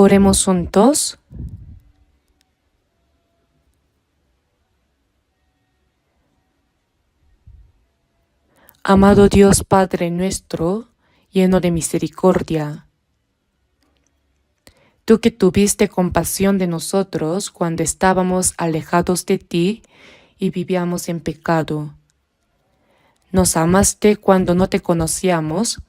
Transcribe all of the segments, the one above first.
Oremos juntos. Amado Dios Padre nuestro, lleno de misericordia, tú que tuviste compasión de nosotros cuando estábamos alejados de ti y vivíamos en pecado, nos amaste cuando no te conocíamos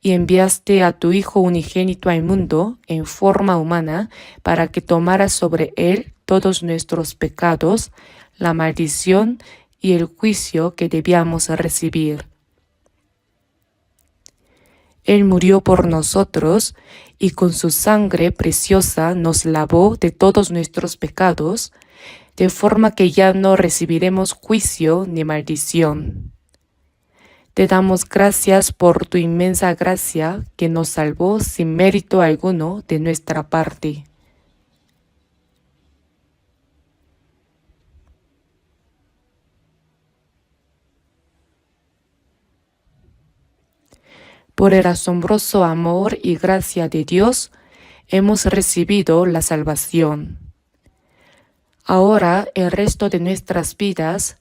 y enviaste a tu Hijo unigénito al mundo en forma humana para que tomara sobre él todos nuestros pecados, la maldición y el juicio que debíamos recibir. Él murió por nosotros y con su sangre preciosa nos lavó de todos nuestros pecados, de forma que ya no recibiremos juicio ni maldición. Te damos gracias por tu inmensa gracia que nos salvó sin mérito alguno de nuestra parte. Por el asombroso amor y gracia de Dios, hemos recibido la salvación. Ahora, el resto de nuestras vidas,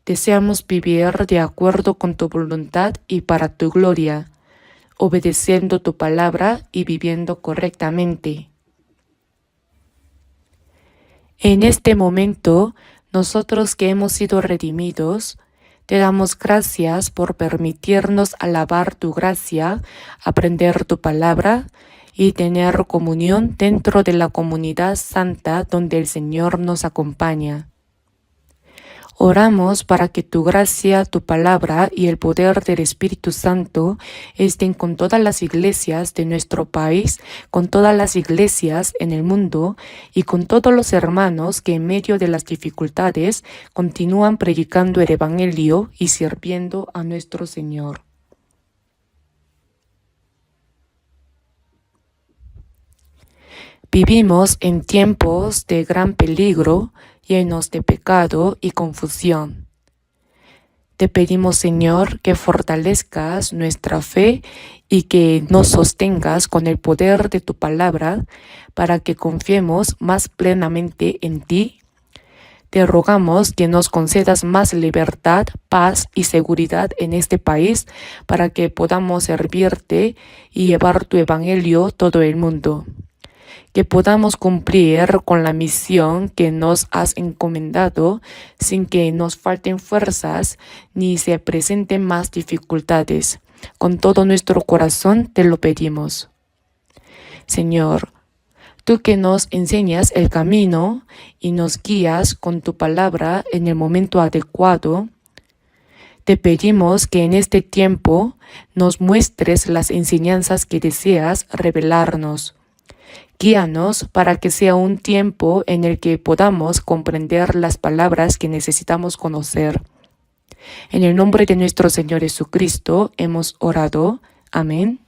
deseamos vivir de acuerdo con tu voluntad y para tu gloria, obedeciendo tu palabra y viviendo correctamente. En este momento, nosotros que hemos sido redimidos, te damos gracias por permitirnos alabar tu gracia, aprender tu palabra y tener comunión dentro de la comunidad santa donde el Señor nos acompaña. Oramos para que tu gracia, tu palabra y el poder del Espíritu Santo estén con todas las iglesias de nuestro país, con todas las iglesias en el mundo y con todos los hermanos que en medio de las dificultades continúan predicando el Evangelio y sirviendo a nuestro Señor. Vivimos en tiempos de gran peligro, llenos de pecado y confusión. Te pedimos, Señor, que fortalezcas nuestra fe y que nos sostengas con el poder de tu palabra para que confiemos más plenamente en ti. Te rogamos que nos concedas más libertad, paz y seguridad en este país para que podamos servirte y llevar tu evangelio a todo el mundo. Que podamos cumplir con la misión que nos has encomendado sin que nos falten fuerzas ni se presenten más dificultades. Con todo nuestro corazón te lo pedimos. Señor, tú que nos enseñas el camino y nos guías con tu palabra en el momento adecuado, te pedimos que en este tiempo nos muestres las enseñanzas que deseas revelarnos. Guíanos para que sea un tiempo en el que podamos comprender las palabras que necesitamos conocer. En el nombre de nuestro Señor Jesucristo hemos orado. Amén.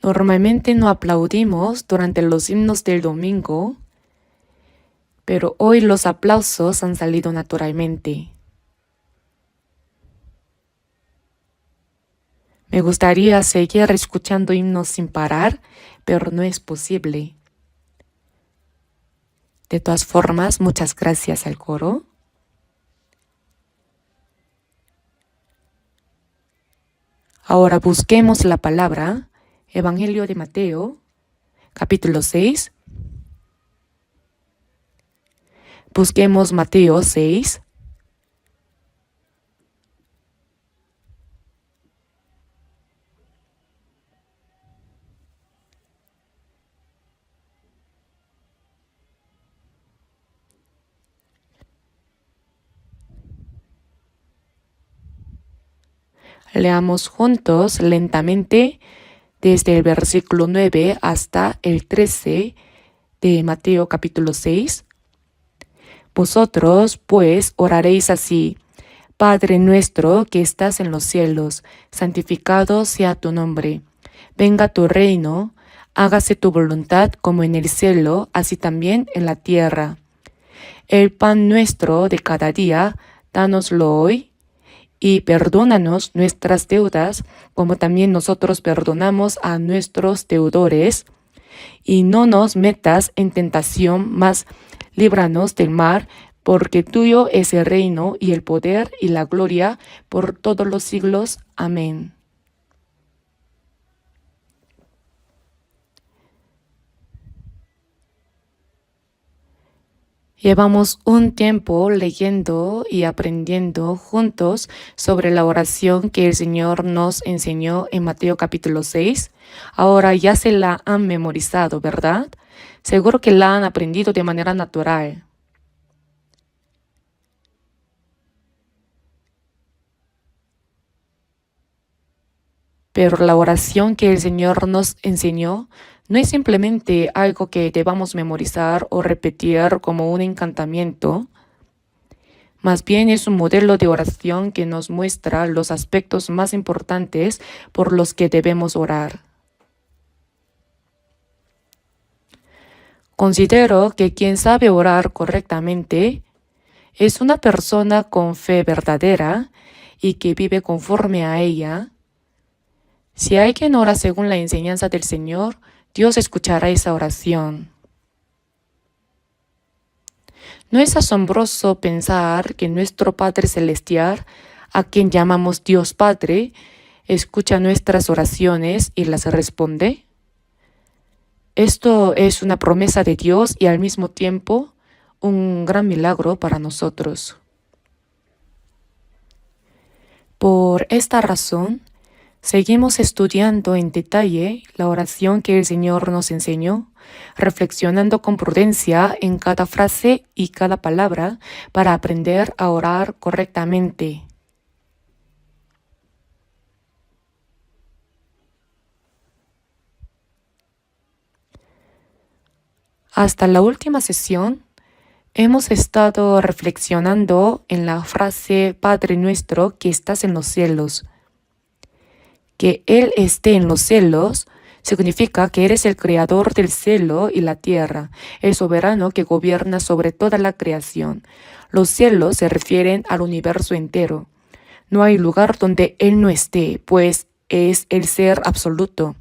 Normalmente no aplaudimos durante los himnos del domingo, pero hoy los aplausos han salido naturalmente. Me gustaría seguir escuchando himnos sin parar, pero no es posible. De todas formas, muchas gracias al coro. Ahora busquemos la palabra, Evangelio de Mateo, capítulo 6. Busquemos Mateo 6. Leamos juntos lentamente desde el versículo 9 hasta el 13 de Mateo capítulo 6. Vosotros, pues, oraréis así: Padre nuestro que estás en los cielos, santificado sea tu nombre. Venga tu reino, hágase tu voluntad como en el cielo, así también en la tierra. El pan nuestro de cada día, dánoslo hoy, y perdónanos nuestras deudas, como también nosotros perdonamos a nuestros deudores. Y no nos metas en tentación, mas líbranos del mal, porque tuyo es el reino y el poder y la gloria por todos los siglos. Amén. Llevamos un tiempo leyendo y aprendiendo juntos sobre la oración que el Señor nos enseñó en Mateo capítulo 6. Ahora ya se la han memorizado, ¿verdad? Seguro que la han aprendido de manera natural. Pero la oración que el Señor nos enseñó no es simplemente algo que debamos memorizar o repetir como un encantamiento. Más bien es un modelo de oración que nos muestra los aspectos más importantes por los que debemos orar. Considero que quien sabe orar correctamente es una persona con fe verdadera y que vive conforme a ella. Si hay quien ora según la enseñanza del Señor, Dios escuchará esa oración. ¿No es asombroso pensar que nuestro Padre Celestial, a quien llamamos Dios Padre, escucha nuestras oraciones y las responde? Esto es una promesa de Dios y al mismo tiempo un gran milagro para nosotros. Por esta razón, seguimos estudiando en detalle la oración que el Señor nos enseñó, reflexionando con prudencia en cada frase y cada palabra para aprender a orar correctamente. Hasta la última sesión, hemos estado reflexionando en la frase Padre nuestro que estás en los cielos. Que Él esté en los cielos significa que eres el creador del cielo y la tierra, el soberano que gobierna sobre toda la creación. Los cielos se refieren al universo entero. No hay lugar donde Él no esté, pues es el ser absoluto.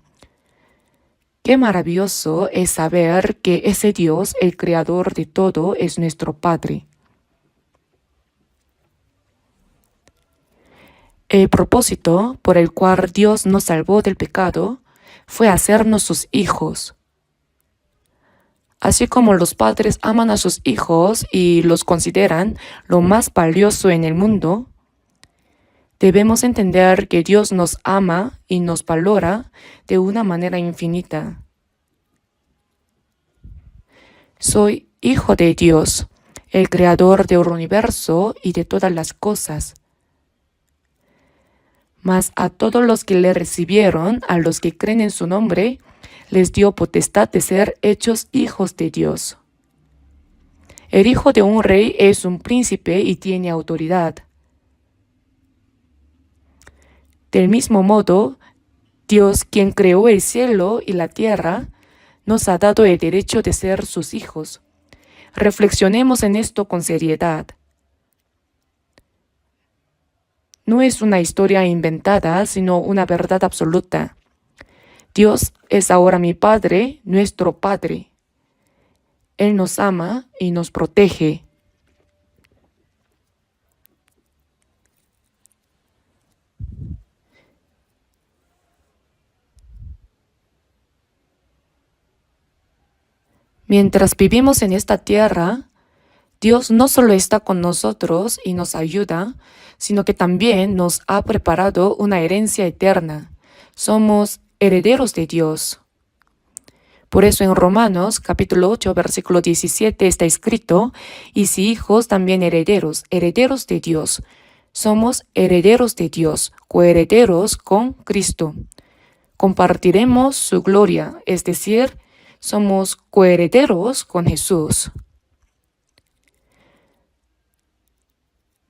Qué maravilloso es saber que ese Dios, el creador de todo, es nuestro Padre. El propósito por el cual Dios nos salvó del pecado fue hacernos sus hijos. Así como los padres aman a sus hijos y los consideran lo más valioso en el mundo, debemos entender que Dios nos ama y nos valora de una manera infinita. Soy hijo de Dios, el creador del universo y de todas las cosas. Mas a todos los que le recibieron, a los que creen en su nombre, les dio potestad de ser hechos hijos de Dios. El hijo de un rey es un príncipe y tiene autoridad. Del mismo modo, Dios, quien creó el cielo y la tierra, nos ha dado el derecho de ser sus hijos. Reflexionemos en esto con seriedad. No es una historia inventada, sino una verdad absoluta. Dios es ahora mi Padre, nuestro Padre. Él nos ama y nos protege. Mientras vivimos en esta tierra, Dios no solo está con nosotros y nos ayuda, sino que también nos ha preparado una herencia eterna. Somos herederos de Dios. Por eso en Romanos capítulo 8, versículo 17 está escrito, y si hijos también herederos, herederos de Dios. Somos herederos de Dios, coherederos con Cristo. Compartiremos su gloria, es decir, somos coherederos con Jesús.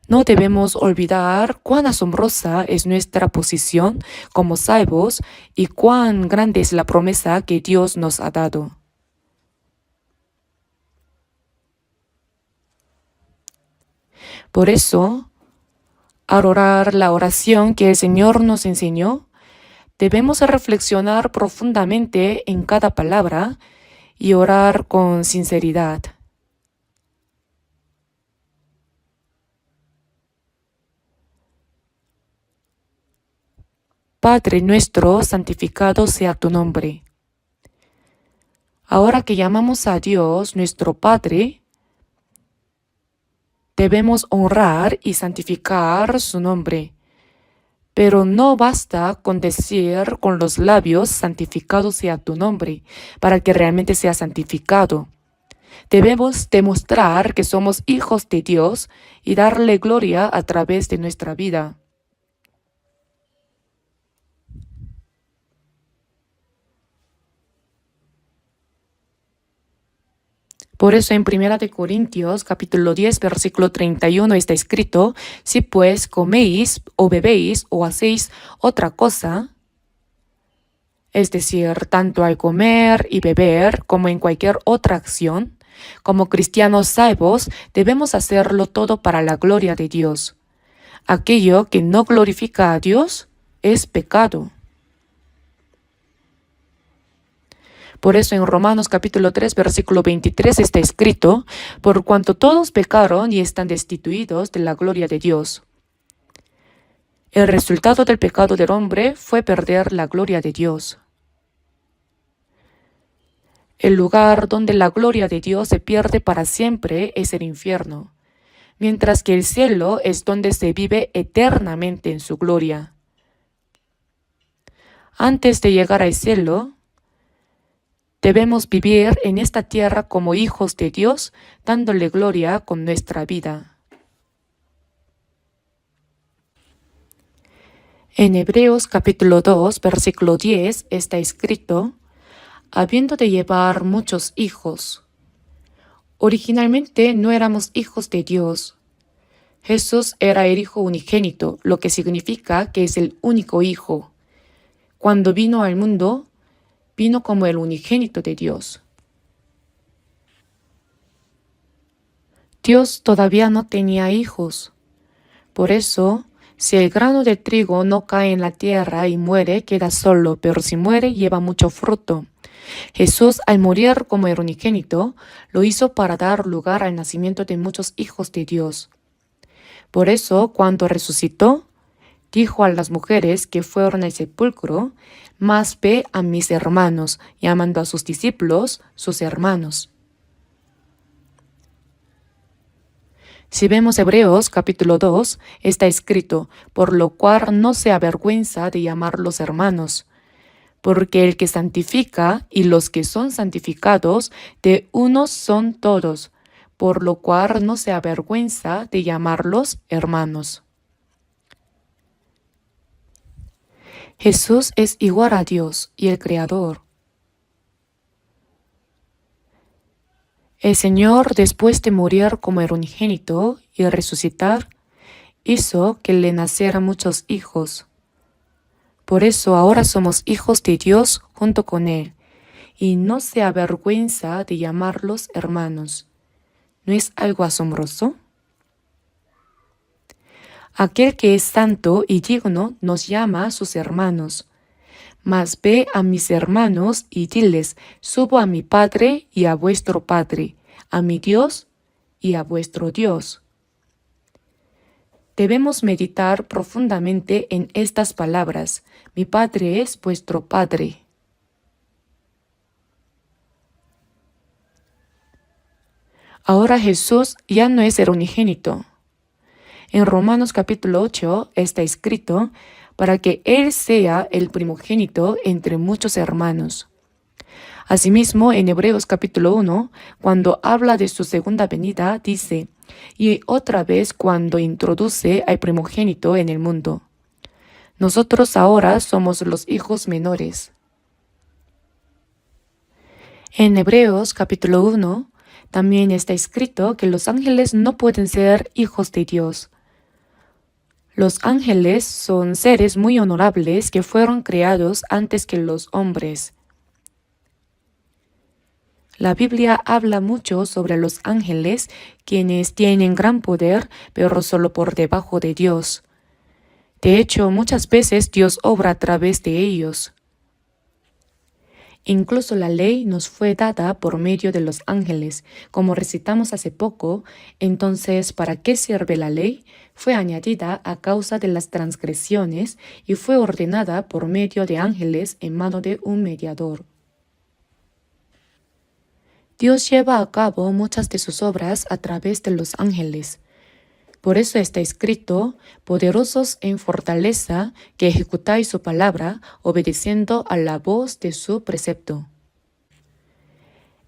No debemos olvidar cuán asombrosa es nuestra posición como salvos y cuán grande es la promesa que Dios nos ha dado. Por eso, Al orar la oración que el Señor nos enseñó, debemos reflexionar profundamente en cada palabra y orar con sinceridad. Padre nuestro, santificado sea tu nombre. Ahora que llamamos a Dios nuestro Padre, debemos honrar y santificar su nombre. Pero no basta con decir con los labios, santificado sea tu nombre, para que realmente sea santificado. Debemos demostrar que somos hijos de Dios y darle gloria a través de nuestra vida. Por eso en 1 de Corintios capítulo 10 versículo 31 está escrito: si pues coméis o bebéis o hacéis otra cosa, es decir, tanto al comer y beber como en cualquier otra acción, como cristianos salvos debemos hacerlo todo para la gloria de Dios. Aquello que no glorifica a Dios es pecado. Por eso en Romanos capítulo 3 versículo 23 está escrito: por cuanto todos pecaron y están destituidos de la gloria de Dios. El resultado del pecado del hombre fue perder la gloria de Dios. El lugar donde la gloria de Dios se pierde para siempre es el infierno, mientras que el cielo es donde se vive eternamente en su gloria. Antes de llegar al cielo, debemos vivir en esta tierra como hijos de Dios, dándole gloria con nuestra vida. En Hebreos capítulo 2, versículo 10 está escrito: habiendo de llevar muchos hijos. Originalmente no éramos hijos de Dios. Jesús era el Hijo unigénito, lo que significa que es el único Hijo. Cuando vino al mundo, vino como el unigénito de Dios. Dios todavía no tenía hijos. Por eso, si el grano de trigo no cae en la tierra y muere, queda solo, pero si muere, lleva mucho fruto. Jesús, al morir como el unigénito, lo hizo para dar lugar al nacimiento de muchos hijos de Dios. Por eso, cuando resucitó, dijo a las mujeres que fueron al sepulcro: más ve a mis hermanos, llamando a sus discípulos sus hermanos. Si vemos Hebreos capítulo 2, está escrito: por lo cual no se avergüenza de llamarlos hermanos, porque el que santifica y los que son santificados de uno son todos, por lo cual no se avergüenza de llamarlos hermanos. Jesús es igual a Dios y el Creador. El Señor, después de morir como el unigénito y resucitar, hizo que le nacieran muchos hijos. Por eso ahora somos hijos de Dios junto con Él, y no se avergüenza de llamarlos hermanos. ¿No es algo asombroso? Aquel que es santo y digno nos llama a sus hermanos. Mas ve a mis hermanos y diles: subo a mi Padre y a vuestro Padre, a mi Dios y a vuestro Dios. Debemos meditar profundamente en estas palabras: mi Padre es vuestro Padre. Ahora Jesús ya no es el unigénito. En Romanos capítulo 8 está escrito: para que Él sea el primogénito entre muchos hermanos. Asimismo, en Hebreos capítulo 1, cuando habla de su segunda venida, dice: y otra vez cuando introduce al primogénito en el mundo. Nosotros ahora somos los hijos menores. En Hebreos capítulo 1 también está escrito que los ángeles no pueden ser hijos de Dios. Los ángeles son seres muy honorables que fueron creados antes que los hombres. La Biblia habla mucho sobre los ángeles, quienes tienen gran poder, pero solo por debajo de Dios. De hecho, muchas veces Dios obra a través de ellos. Incluso la ley nos fue dada por medio de los ángeles, como recitamos hace poco. Entonces, ¿para qué sirve la ley? Fue añadida a causa de las transgresiones y fue ordenada por medio de ángeles en mano de un mediador. Dios lleva a cabo muchas de sus obras a través de los ángeles. Por eso está escrito, poderosos en fortaleza, que ejecutáis su palabra, obedeciendo a la voz de su precepto.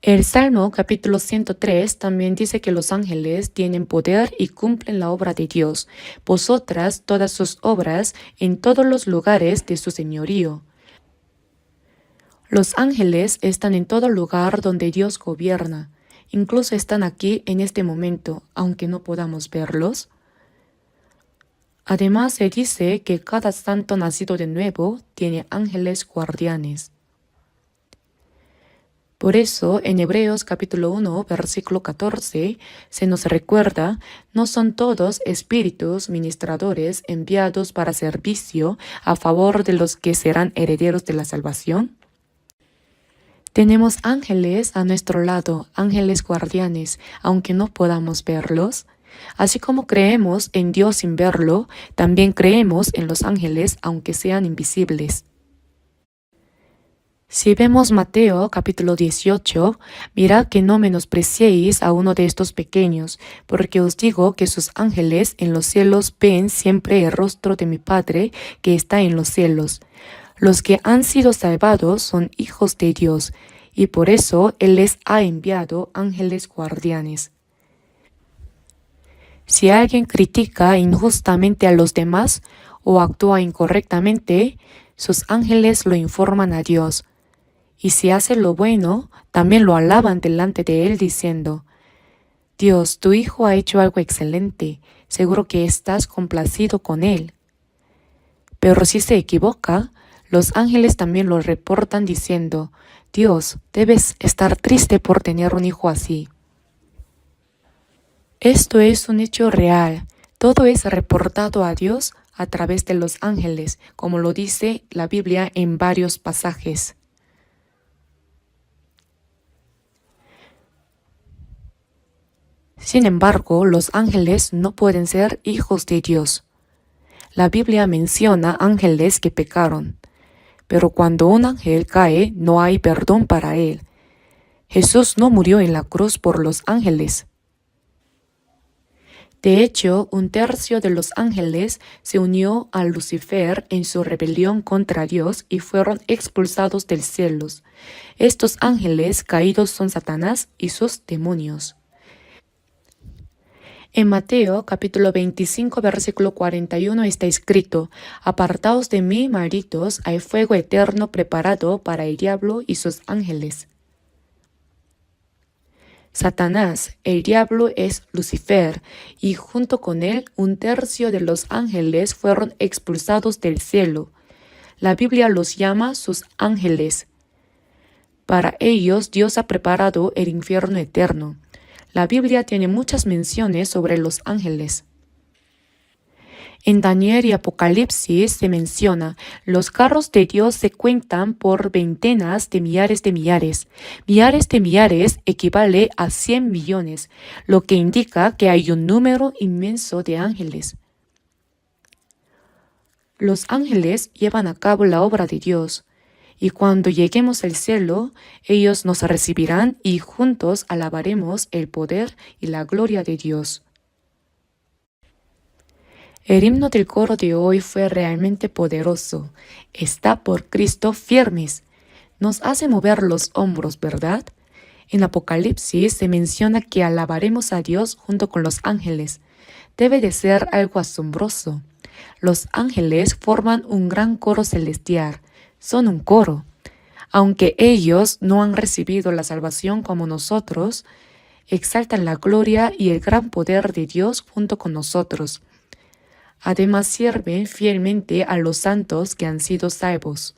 El Salmo capítulo 103 también dice que los ángeles tienen poder y cumplen la obra de Dios, vosotras todas sus obras en todos los lugares de su señorío. Los ángeles están en todo lugar donde Dios gobierna. Incluso están aquí en este momento, aunque no podamos verlos. Además, se dice que cada santo nacido de nuevo tiene ángeles guardianes. Por eso, en Hebreos capítulo 1, versículo 14, se nos recuerda, ¿no son todos espíritus ministradores enviados para servicio a favor de los que serán herederos de la salvación? Tenemos ángeles a nuestro lado, ángeles guardianes, aunque no podamos verlos. Así como creemos en Dios sin verlo, también creemos en los ángeles, aunque sean invisibles. Si vemos Mateo capítulo 18, mirad que no menospreciéis a uno de estos pequeños, porque os digo que sus ángeles en los cielos ven siempre el rostro de mi Padre que está en los cielos. Los que han sido salvados son hijos de Dios, y por eso Él les ha enviado ángeles guardianes. Si alguien critica injustamente a los demás o actúa incorrectamente, sus ángeles lo informan a Dios. Y si hace lo bueno, también lo alaban delante de Él diciendo, Dios, tu Hijo ha hecho algo excelente, seguro que estás complacido con Él. Pero si se equivoca, los ángeles también lo reportan diciendo, Dios, debes estar triste por tener un hijo así. Esto es un hecho real. Todo es reportado a Dios a través de los ángeles, como lo dice la Biblia en varios pasajes. Sin embargo, los ángeles no pueden ser hijos de Dios. La Biblia menciona ángeles que pecaron, pero cuando un ángel cae, no hay perdón para él. Jesús no murió en la cruz por los ángeles. De hecho, un tercio de los ángeles se unió a Lucifer en su rebelión contra Dios y fueron expulsados del cielo. Estos ángeles caídos son Satanás y sus demonios. En Mateo capítulo 25 versículo 41 está escrito, apartaos de mí, malditos, hay fuego eterno preparado para el diablo y sus ángeles. Satanás, el diablo, es Lucifer, y junto con él un tercio de los ángeles fueron expulsados del cielo. La Biblia los llama sus ángeles. Para ellos Dios ha preparado el infierno eterno. La Biblia tiene muchas menciones sobre los ángeles. En Daniel y Apocalipsis se menciona, los carros de Dios se cuentan por ventenas de millares de millares. Millares de millares equivale a 100 millones, lo que indica que hay un número inmenso de ángeles. Los ángeles llevan a cabo la obra de Dios. Y cuando lleguemos al cielo, ellos nos recibirán y juntos alabaremos el poder y la gloria de Dios. El himno del coro de hoy fue realmente poderoso. Está por Cristo firmes. Nos hace mover los hombros, ¿verdad? En Apocalipsis se menciona que alabaremos a Dios junto con los ángeles. Debe de ser algo asombroso. Los ángeles forman un gran coro celestial. Son un coro. Aunque ellos no han recibido la salvación como nosotros, exaltan la gloria y el gran poder de Dios junto con nosotros. Además sirven fielmente a los santos que han sido salvos.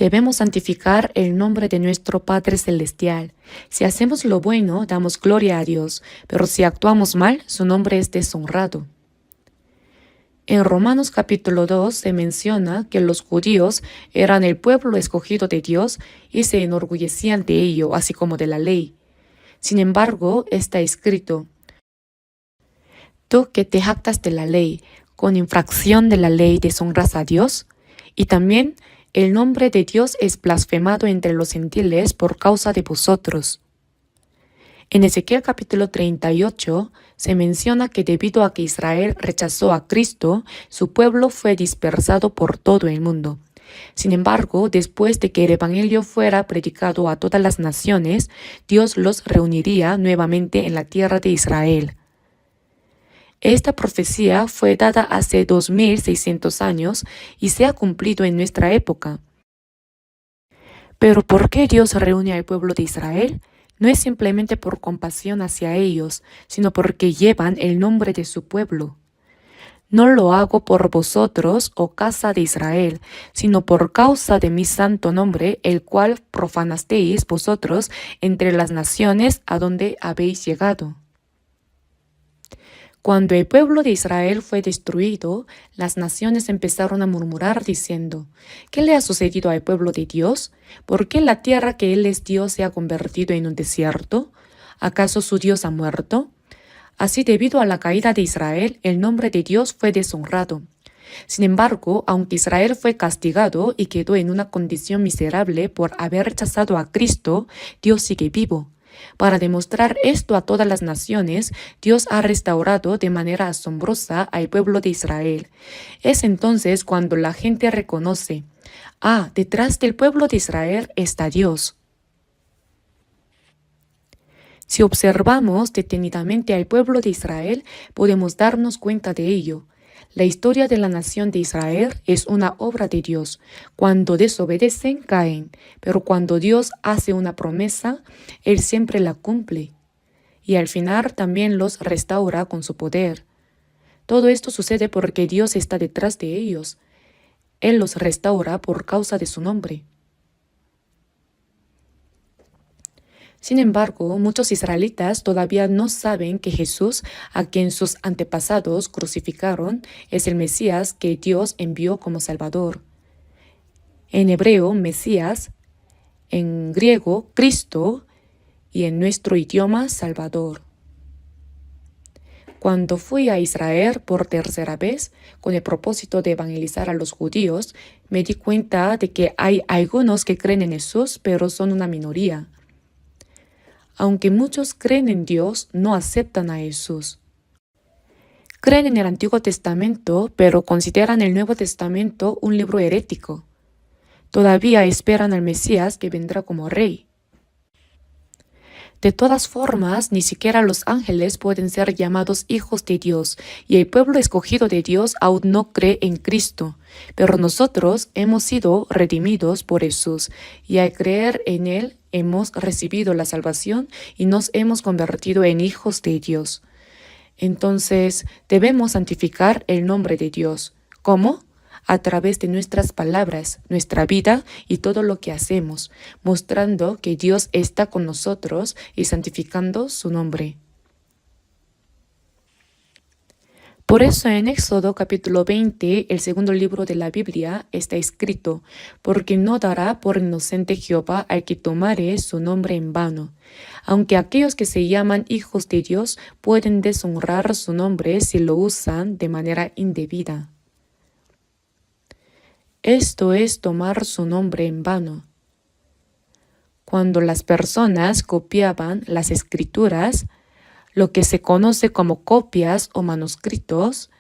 Debemos santificar el nombre de nuestro Padre Celestial. Si hacemos lo bueno, damos gloria a Dios, pero si actuamos mal, su nombre es deshonrado. En Romanos capítulo 2 se menciona que los judíos eran el pueblo escogido de Dios y se enorgullecían de ello, así como de la ley. Sin embargo, está escrito: tú que te jactas de la ley, con infracción de la ley deshonras a Dios. Y también el nombre de Dios es blasfemado entre los gentiles por causa de vosotros. En Ezequiel capítulo 38 se menciona que debido a que Israel rechazó a Cristo, su pueblo fue dispersado por todo el mundo. Sin embargo, después de que el Evangelio fuera predicado a todas las naciones, Dios los reuniría nuevamente en la tierra de Israel. Esta profecía fue dada hace 2600 años y se ha cumplido en nuestra época. Pero ¿por qué Dios reúne al pueblo de Israel? No es simplemente por compasión hacia ellos, sino porque llevan el nombre de su pueblo. No lo hago por vosotros, oh casa de Israel, sino por causa de mi santo nombre, el cual profanasteis vosotros entre las naciones a donde habéis llegado. Cuando el pueblo de Israel fue destruido, las naciones empezaron a murmurar diciendo: ¿qué le ha sucedido al pueblo de Dios? ¿Por qué la tierra que Él les dio se ha convertido en un desierto? ¿Acaso su Dios ha muerto? Así, debido a la caída de Israel, el nombre de Dios fue deshonrado. Sin embargo, aunque Israel fue castigado y quedó en una condición miserable por haber rechazado a Cristo, Dios sigue vivo. Para demostrar esto a todas las naciones, Dios ha restaurado de manera asombrosa al pueblo de Israel. Es entonces cuando la gente reconoce: detrás del pueblo de Israel está Dios. Si observamos detenidamente al pueblo de Israel, podemos darnos cuenta de ello. La historia de la nación de Israel es una obra de Dios. Cuando desobedecen, caen, pero cuando Dios hace una promesa, Él siempre la cumple. Y al final también los restaura con su poder. Todo esto sucede porque Dios está detrás de ellos. Él los restaura por causa de su nombre. Sin embargo, muchos israelitas todavía no saben que Jesús, a quien sus antepasados crucificaron, es el Mesías que Dios envió como Salvador. En hebreo, Mesías; en griego, Cristo; y en nuestro idioma, Salvador. Cuando fui a Israel por tercera vez, con el propósito de evangelizar a los judíos, me di cuenta de que hay algunos que creen en Jesús, pero son una minoría. Aunque muchos creen en Dios, no aceptan a Jesús. Creen en el Antiguo Testamento, pero consideran el Nuevo Testamento un libro herético. Todavía esperan al Mesías que vendrá como rey. De todas formas, ni siquiera los ángeles pueden ser llamados hijos de Dios, y el pueblo escogido de Dios aún no cree en Cristo. Pero nosotros hemos sido redimidos por Jesús, y al creer en Él hemos recibido la salvación y nos hemos convertido en hijos de Dios. Entonces, debemos santificar el nombre de Dios. ¿Cómo? A través de nuestras palabras, nuestra vida y todo lo que hacemos, mostrando que Dios está con nosotros y santificando su nombre. Por eso en Éxodo capítulo 20, el segundo libro de la Biblia, está escrito: porque no dará por inocente Jehová al que tomare su nombre en vano. Aunque aquellos que se llaman hijos de Dios pueden deshonrar su nombre si lo usan de manera indebida. Esto es tomar su nombre en vano. Cuando las personas copiaban las escrituras, lo que se conoce como copias o manuscritos,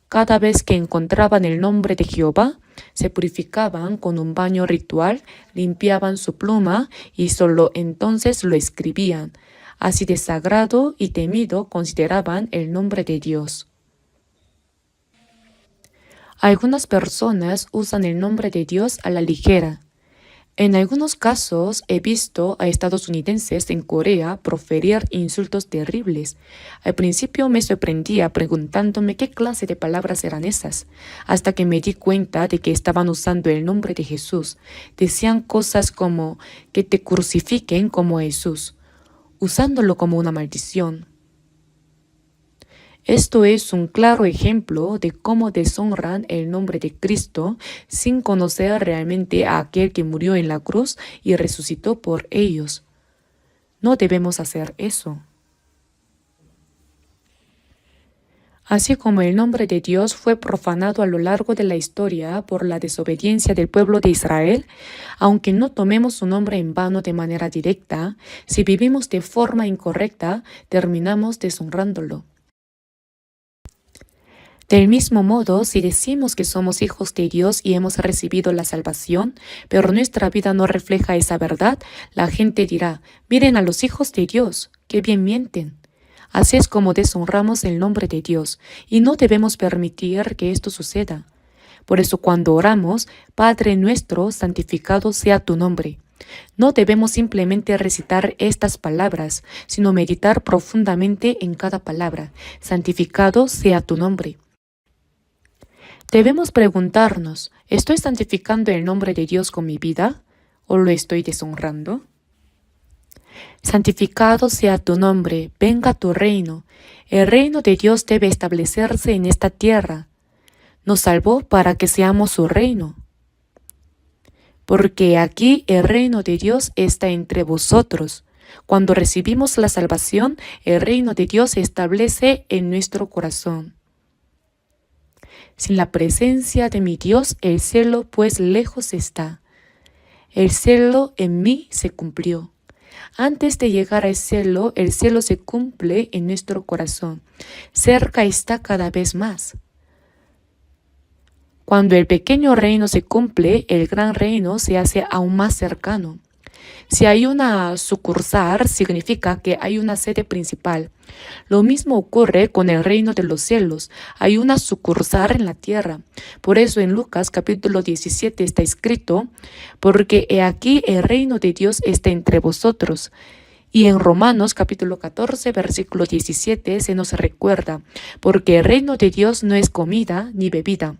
cada vez que encontraban el nombre de Jehová, se purificaban con un baño ritual, limpiaban su pluma y solo entonces lo escribían. Así de sagrado y temido consideraban el nombre de Dios. Algunas personas usan el nombre de Dios a la ligera. En algunos casos he visto a estadounidenses en Corea proferir insultos terribles. Al principio me sorprendía preguntándome qué clase de palabras eran esas, hasta que me di cuenta de que estaban usando el nombre de Jesús. Decían cosas como que te crucifiquen como a Jesús, usándolo como una maldición. Esto es un claro ejemplo de cómo deshonran el nombre de Cristo sin conocer realmente a aquel que murió en la cruz y resucitó por ellos. No debemos hacer eso. Así como el nombre de Dios fue profanado a lo largo de la historia por la desobediencia del pueblo de Israel, aunque no tomemos su nombre en vano de manera directa, si vivimos de forma incorrecta, terminamos deshonrándolo. Del mismo modo, si decimos que somos hijos de Dios y hemos recibido la salvación, pero nuestra vida no refleja esa verdad, la gente dirá, miren a los hijos de Dios, qué bien mienten. Así es como deshonramos el nombre de Dios, y no debemos permitir que esto suceda. Por eso cuando oramos, Padre nuestro, santificado sea tu nombre. No debemos simplemente recitar estas palabras, sino meditar profundamente en cada palabra. Santificado sea tu nombre. Debemos preguntarnos, ¿estoy santificando el nombre de Dios con mi vida o lo estoy deshonrando? Santificado sea tu nombre, venga tu reino. El reino de Dios debe establecerse en esta tierra. Nos salvó para que seamos su reino. Porque aquí el reino de Dios está entre vosotros. Cuando recibimos la salvación, el reino de Dios se establece en nuestro corazón. Sin la presencia de mi Dios, el cielo pues lejos está. El cielo en mí se cumplió. Antes de llegar al cielo, el cielo se cumple en nuestro corazón. Cerca está cada vez más. Cuando el pequeño reino se cumple, el gran reino se hace aún más cercano. Si hay una sucursal, significa que hay una sede principal. Lo mismo ocurre con el reino de los cielos. Hay una sucursal en la tierra. Por eso en Lucas capítulo 17 está escrito, porque he aquí el reino de Dios está entre vosotros. Y en Romanos capítulo 14 versículo 17 se nos recuerda, porque el reino de Dios no es comida ni bebida.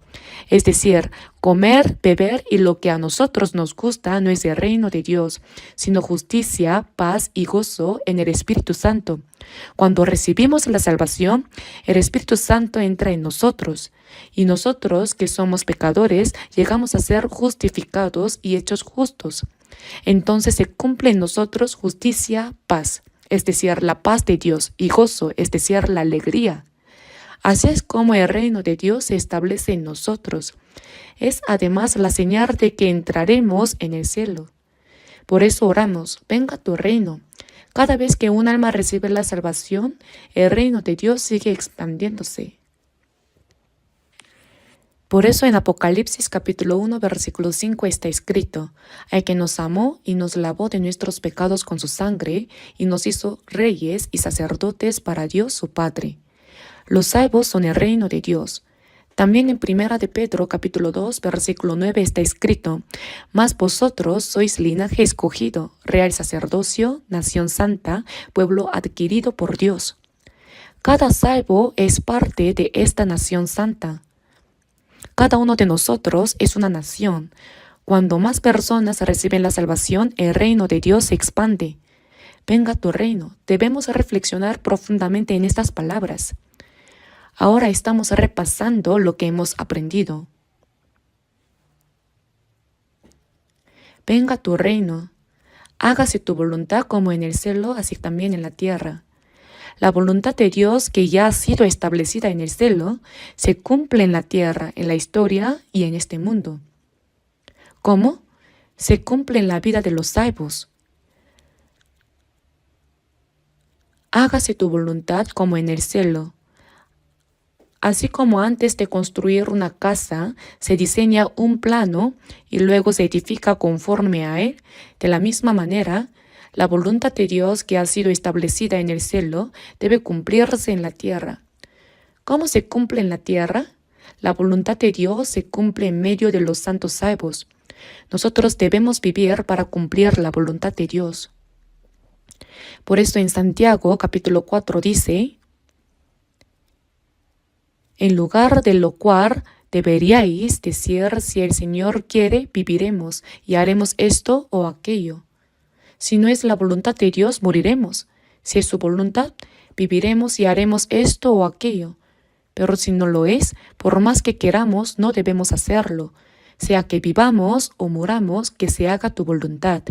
Es decir, comer, beber y lo que a nosotros nos gusta no es el reino de Dios, sino justicia, paz y gozo en el Espíritu Santo. Cuando recibimos la salvación, el Espíritu Santo entra en nosotros. Y nosotros, que somos pecadores, llegamos a ser justificados y hechos justos. Entonces se cumple en nosotros justicia, paz, es decir, la paz de Dios, y gozo, es decir, la alegría. Así es como el reino de Dios se establece en nosotros. Es además la señal de que entraremos en el cielo. Por eso oramos, venga tu reino. Cada vez que un alma recibe la salvación, el reino de Dios sigue expandiéndose. Por eso en Apocalipsis capítulo 1 versículo 5 está escrito, al que nos amó y nos lavó de nuestros pecados con su sangre y nos hizo reyes y sacerdotes para Dios su Padre. Los salvos son el reino de Dios. También en 1 de Pedro capítulo 2 versículo 9 está escrito, mas vosotros sois linaje escogido, real sacerdocio, nación santa, pueblo adquirido por Dios. Cada salvo es parte de esta nación santa. Cada uno de nosotros es una nación. Cuando más personas reciben la salvación, el reino de Dios se expande. Venga tu reino. Debemos reflexionar profundamente en estas palabras. Ahora estamos repasando lo que hemos aprendido. Venga tu reino. Hágase tu voluntad como en el cielo, así también en la tierra. La voluntad de Dios, que ya ha sido establecida en el cielo, se cumple en la tierra, en la historia y en este mundo. ¿Cómo? Se cumple en la vida de los salvos. Hágase tu voluntad como en el cielo. Así como antes de construir una casa, se diseña un plano y luego se edifica conforme a él, de la misma manera, la voluntad de Dios que ha sido establecida en el cielo debe cumplirse en la tierra. ¿Cómo se cumple en la tierra? La voluntad de Dios se cumple en medio de los santos salvos. Nosotros debemos vivir para cumplir la voluntad de Dios. Por eso en Santiago capítulo 4 dice, en lugar de lo cual deberíais decir, si el Señor quiere, viviremos y haremos esto o aquello. Si no es la voluntad de Dios, moriremos. Si es su voluntad, viviremos y haremos esto o aquello. Pero si no lo es, por más que queramos, no debemos hacerlo. Sea que vivamos o muramos, que se haga tu voluntad.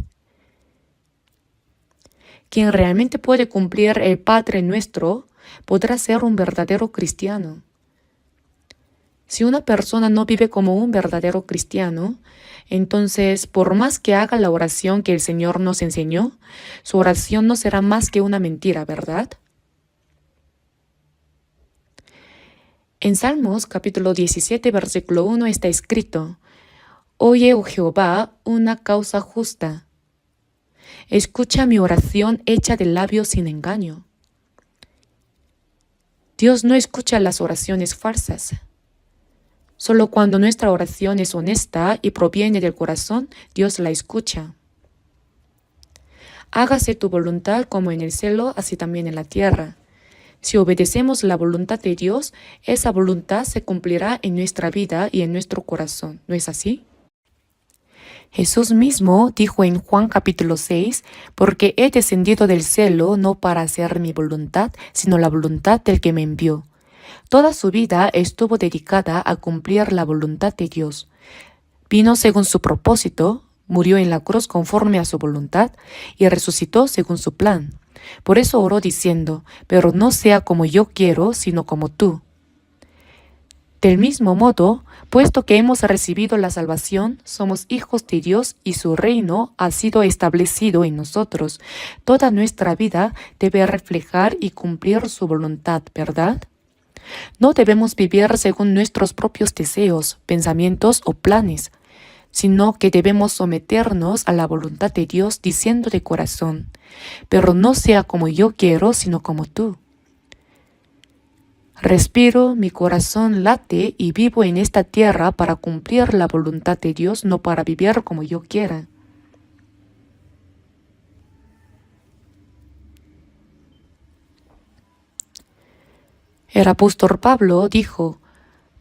Quien realmente puede cumplir el Padre Nuestro podrá ser un verdadero cristiano. Si una persona no vive como un verdadero cristiano, entonces, por más que haga la oración que el Señor nos enseñó, su oración no será más que una mentira, ¿verdad? En Salmos capítulo 17, versículo 1 está escrito, Oye, oh Jehová, una causa justa. Escucha mi oración hecha de labios sin engaño. Dios no escucha las oraciones falsas. Solo cuando nuestra oración es honesta y proviene del corazón, Dios la escucha. Hágase tu voluntad como en el cielo, así también en la tierra. Si obedecemos la voluntad de Dios, esa voluntad se cumplirá en nuestra vida y en nuestro corazón. ¿No es así? Jesús mismo dijo en Juan capítulo 6, porque he descendido del cielo no para hacer mi voluntad, sino la voluntad del que me envió. Toda su vida estuvo dedicada a cumplir la voluntad de Dios. Vino según su propósito, murió en la cruz conforme a su voluntad y resucitó según su plan. Por eso oró diciendo, pero no sea como yo quiero, sino como tú. Del mismo modo, puesto que hemos recibido la salvación, somos hijos de Dios y su reino ha sido establecido en nosotros. Toda nuestra vida debe reflejar y cumplir su voluntad, ¿verdad? No debemos vivir según nuestros propios deseos, pensamientos o planes, sino que debemos someternos a la voluntad de Dios diciendo de corazón, pero no sea como yo quiero, sino como tú. Respiro, mi corazón late y vivo en esta tierra para cumplir la voluntad de Dios, no para vivir como yo quiera. El apóstol Pablo dijo,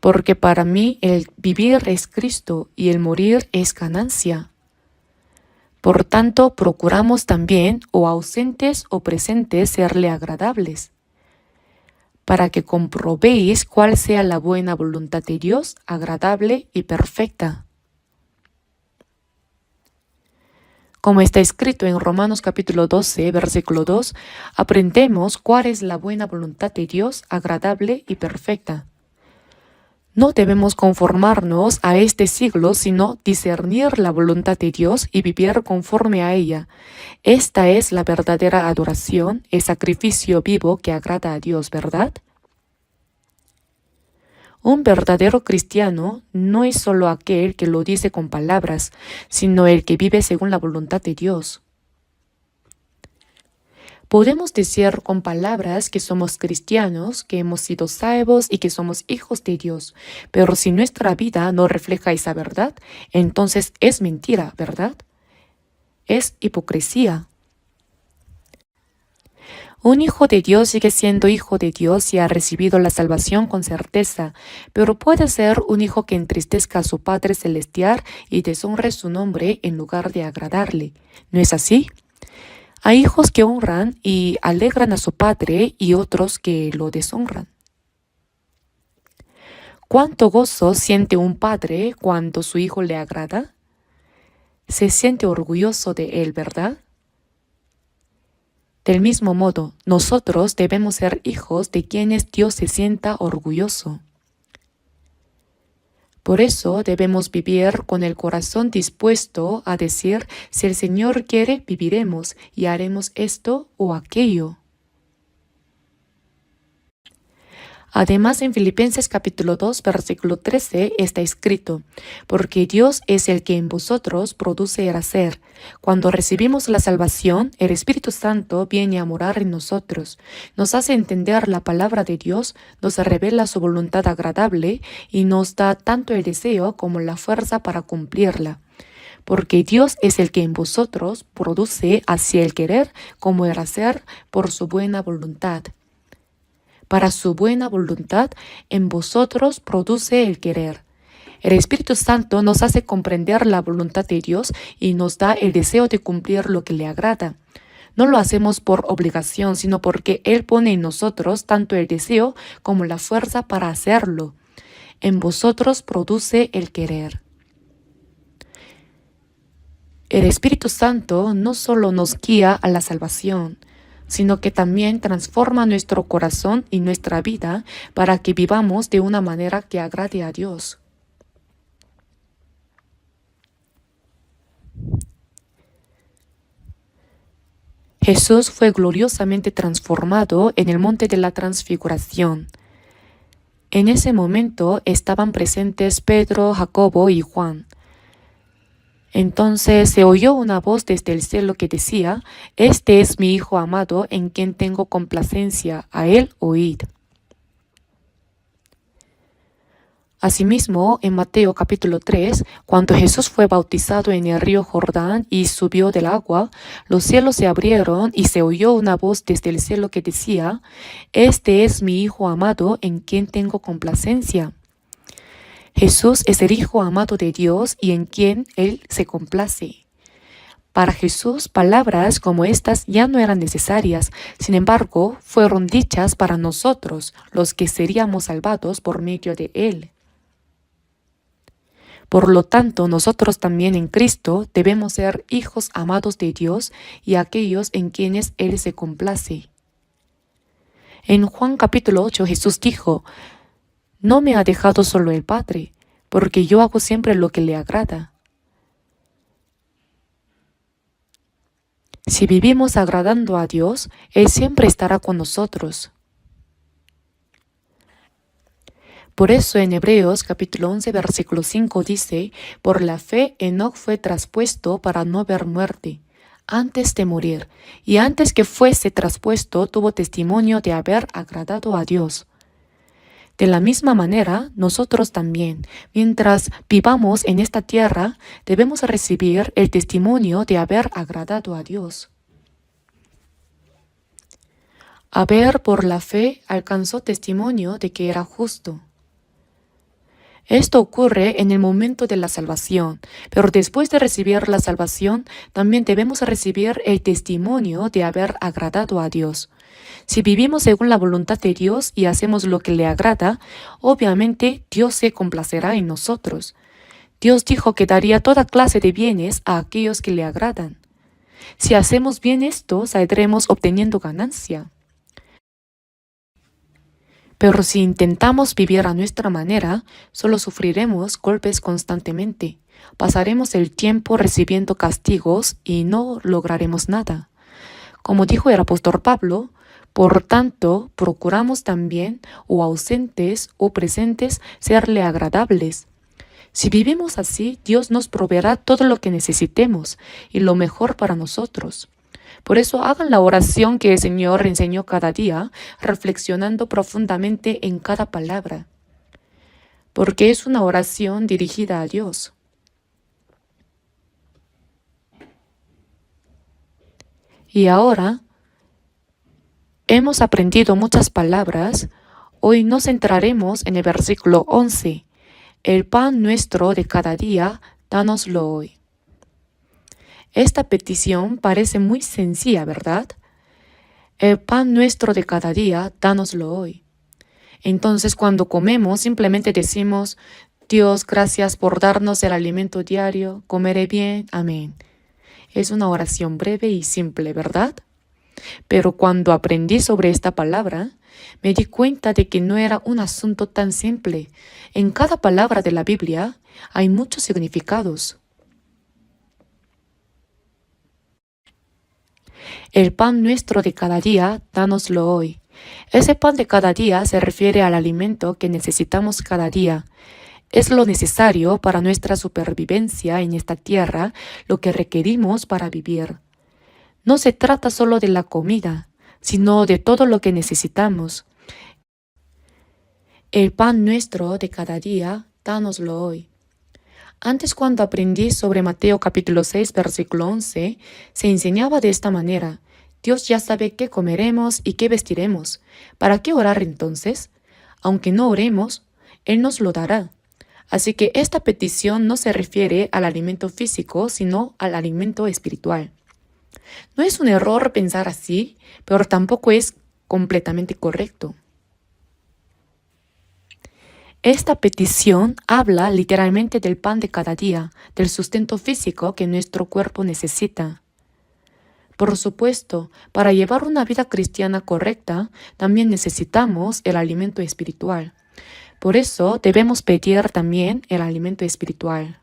porque para mí el vivir es Cristo y el morir es ganancia. Por tanto, procuramos también, o ausentes o presentes, serle agradables, para que comprobéis cuál sea la buena voluntad de Dios, agradable y perfecta. Como está escrito en Romanos capítulo 12, versículo 2, aprendemos cuál es la buena voluntad de Dios, agradable y perfecta. No debemos conformarnos a este siglo, sino discernir la voluntad de Dios y vivir conforme a ella. Esta es la verdadera adoración, el sacrificio vivo que agrada a Dios, ¿verdad? Un verdadero cristiano no es solo aquel que lo dice con palabras, sino el que vive según la voluntad de Dios. Podemos decir con palabras que somos cristianos, que hemos sido salvos y que somos hijos de Dios, pero si nuestra vida no refleja esa verdad, entonces es mentira, ¿verdad? Es hipocresía. Un hijo de Dios sigue siendo hijo de Dios y ha recibido la salvación con certeza, pero puede ser un hijo que entristezca a su Padre Celestial y deshonre su nombre en lugar de agradarle. ¿No es así? Hay hijos que honran y alegran a su padre y otros que lo deshonran. ¿Cuánto gozo siente un padre cuando su hijo le agrada? Se siente orgulloso de él, ¿verdad? Del mismo modo, nosotros debemos ser hijos de quienes Dios se sienta orgulloso. Por eso debemos vivir con el corazón dispuesto a decir, si el Señor quiere, viviremos y haremos esto o aquello. Además, en Filipenses capítulo 2, versículo 13 está escrito, porque Dios es el que en vosotros produce el hacer. Cuando recibimos la salvación, el Espíritu Santo viene a morar en nosotros, nos hace entender la palabra de Dios, nos revela su voluntad agradable y nos da tanto el deseo como la fuerza para cumplirla. porque Dios es el que en vosotros produce así el querer como el hacer por su buena voluntad. Para su buena voluntad en vosotros produce el querer. El Espíritu Santo nos hace comprender la voluntad de Dios y nos da el deseo de cumplir lo que le agrada. No lo hacemos por obligación, sino porque Él pone en nosotros tanto el deseo como la fuerza para hacerlo. En vosotros produce el querer. El Espíritu Santo no solo nos guía a la salvación, sino que también transforma nuestro corazón y nuestra vida para que vivamos de una manera que agrade a Dios. Jesús fue gloriosamente transformado en el monte de la transfiguración. En ese momento estaban presentes Pedro, Jacobo y Juan. Entonces se oyó una voz desde el cielo que decía: «Este es mi Hijo amado, en quien tengo complacencia, a él oíd». Asimismo, en Mateo capítulo 3, cuando Jesús fue bautizado en el río Jordán y subió del agua, los cielos se abrieron y se oyó una voz desde el cielo que decía: «Este es mi Hijo amado, en quien tengo complacencia». Jesús es el Hijo amado de Dios y en quien Él se complace. Para Jesús, palabras como estas ya no eran necesarias, sin embargo, fueron dichas para nosotros, los que seríamos salvados por medio de Él. Por lo tanto, nosotros también en Cristo debemos ser hijos amados de Dios y aquellos en quienes Él se complace. En Juan capítulo 8 Jesús dijo: «No me ha dejado solo el Padre, porque yo hago siempre lo que le agrada». Si vivimos agradando a Dios, Él siempre estará con nosotros. Por eso en Hebreos capítulo 11 versículo 5 dice: «Por la fe Enoc fue traspuesto para no ver muerte, antes de morir, y antes que fuese traspuesto tuvo testimonio de haber agradado a Dios». De la misma manera, nosotros también, mientras vivamos en esta tierra, debemos recibir el testimonio de haber agradado a Dios. Abel por la fe alcanzó testimonio de que era justo. Esto ocurre en el momento de la salvación, pero después de recibir la salvación, también debemos recibir el testimonio de haber agradado a Dios. Si vivimos según la voluntad de Dios y hacemos lo que le agrada, obviamente Dios se complacerá en nosotros. Dios dijo que daría toda clase de bienes a aquellos que le agradan. Si hacemos bien esto, saldremos obteniendo ganancia. Pero si intentamos vivir a nuestra manera, solo sufriremos golpes constantemente. Pasaremos el tiempo recibiendo castigos y no lograremos nada. Como dijo el apóstol Pablo: «Por tanto, procuramos también, o ausentes o presentes, serle agradables». Si vivimos así, Dios nos proveerá todo lo que necesitemos y lo mejor para nosotros. Por eso hagan la oración que el Señor enseñó cada día, reflexionando profundamente en cada palabra, porque es una oración dirigida a Dios. Y ahora, hemos aprendido muchas palabras. Hoy nos centraremos en el versículo 11. «El pan nuestro de cada día, dánoslo hoy». Esta petición parece muy sencilla, ¿verdad? El pan nuestro de cada día, dánoslo hoy. Entonces, cuando comemos, simplemente decimos: «Dios, gracias por darnos el alimento diario, comeré bien, amén». Es una oración breve y simple, ¿verdad? Pero cuando aprendí sobre esta palabra, me di cuenta de que no era un asunto tan simple. En cada palabra de la Biblia hay muchos significados. El pan nuestro de cada día, dánoslo hoy. Ese pan de cada día se refiere al alimento que necesitamos cada día. Es lo necesario para nuestra supervivencia en esta tierra, lo que requerimos para vivir. No se trata solo de la comida, sino de todo lo que necesitamos. El pan nuestro de cada día, dánoslo hoy. Antes, cuando aprendí sobre Mateo capítulo 6, versículo 11, se enseñaba de esta manera: Dios ya sabe qué comeremos y qué vestiremos. ¿Para qué orar entonces? Aunque no oremos, Él nos lo dará. Así que esta petición no se refiere al alimento físico, sino al alimento espiritual. No es un error pensar así, pero tampoco es completamente correcto. Esta petición habla literalmente del pan de cada día, del sustento físico que nuestro cuerpo necesita. Por supuesto, para llevar una vida cristiana correcta, también necesitamos el alimento espiritual. Por eso debemos pedir también el alimento espiritual.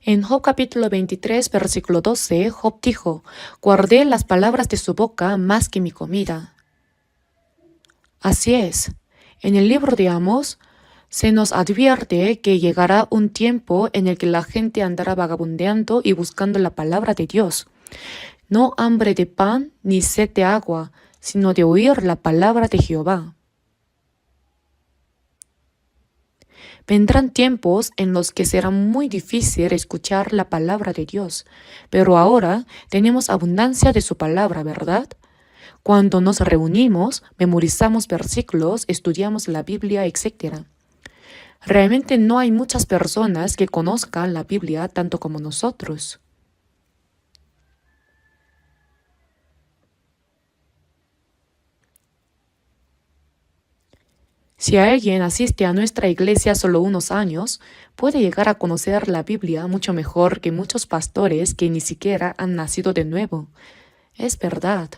En Job capítulo 23, versículo 12, Job dijo: guardé las palabras de su boca más que mi comida. Así es. En el libro de Amos se nos advierte que llegará un tiempo en el que la gente andará vagabundeando y buscando la palabra de Dios. No hambre de pan ni sed de agua, sino de oír la palabra de Jehová. Vendrán tiempos en los que será muy difícil escuchar la palabra de Dios, pero ahora tenemos abundancia de su palabra, ¿verdad? Cuando nos reunimos, memorizamos versículos, estudiamos la Biblia, etc. Realmente no hay muchas personas que conozcan la Biblia tanto como nosotros. Si alguien asiste a nuestra iglesia solo unos años, puede llegar a conocer la Biblia mucho mejor que muchos pastores que ni siquiera han nacido de nuevo. Es verdad.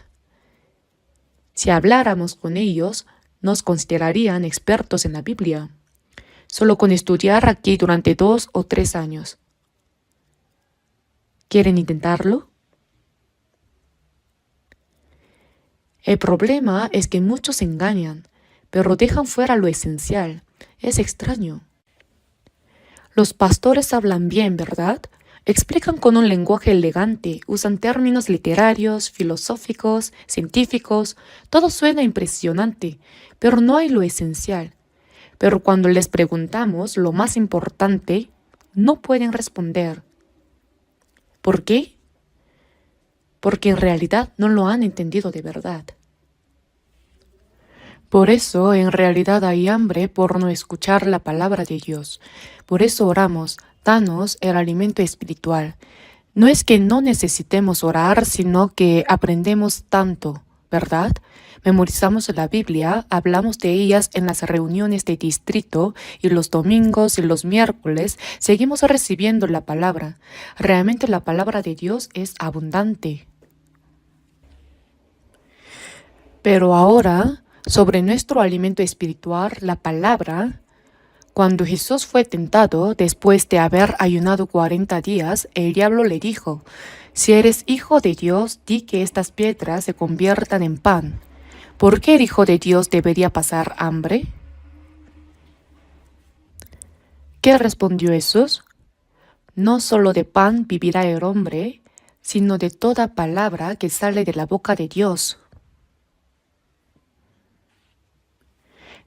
Si habláramos con ellos, nos considerarían expertos en la Biblia, solo con estudiar aquí durante 2 o 3 años. ¿Quieren intentarlo? El problema es que muchos engañan, pero dejan fuera lo esencial. Es extraño. Los pastores hablan bien, ¿verdad? Explican con un lenguaje elegante, usan términos literarios, filosóficos, científicos, todo suena impresionante, pero no hay lo esencial. Pero cuando les preguntamos lo más importante, no pueden responder. ¿Por qué? Porque en realidad no lo han entendido de verdad. Por eso en realidad hay hambre por no escuchar la palabra de Dios. Por eso oramos: danos el alimento espiritual. No es que no necesitemos orar, sino que aprendemos tanto, ¿verdad? Memorizamos la Biblia, hablamos de ellas en las reuniones de distrito y los domingos y los miércoles seguimos recibiendo la palabra. Realmente la palabra de Dios es abundante. Pero ahora, sobre nuestro alimento espiritual, la palabra, cuando Jesús fue tentado después de haber ayunado 40 días, el diablo le dijo: si eres hijo de Dios, di que estas piedras se conviertan en pan. ¿Por qué el Hijo de Dios debería pasar hambre? ¿Qué respondió Jesús? No solo de pan vivirá el hombre, sino de toda palabra que sale de la boca de Dios.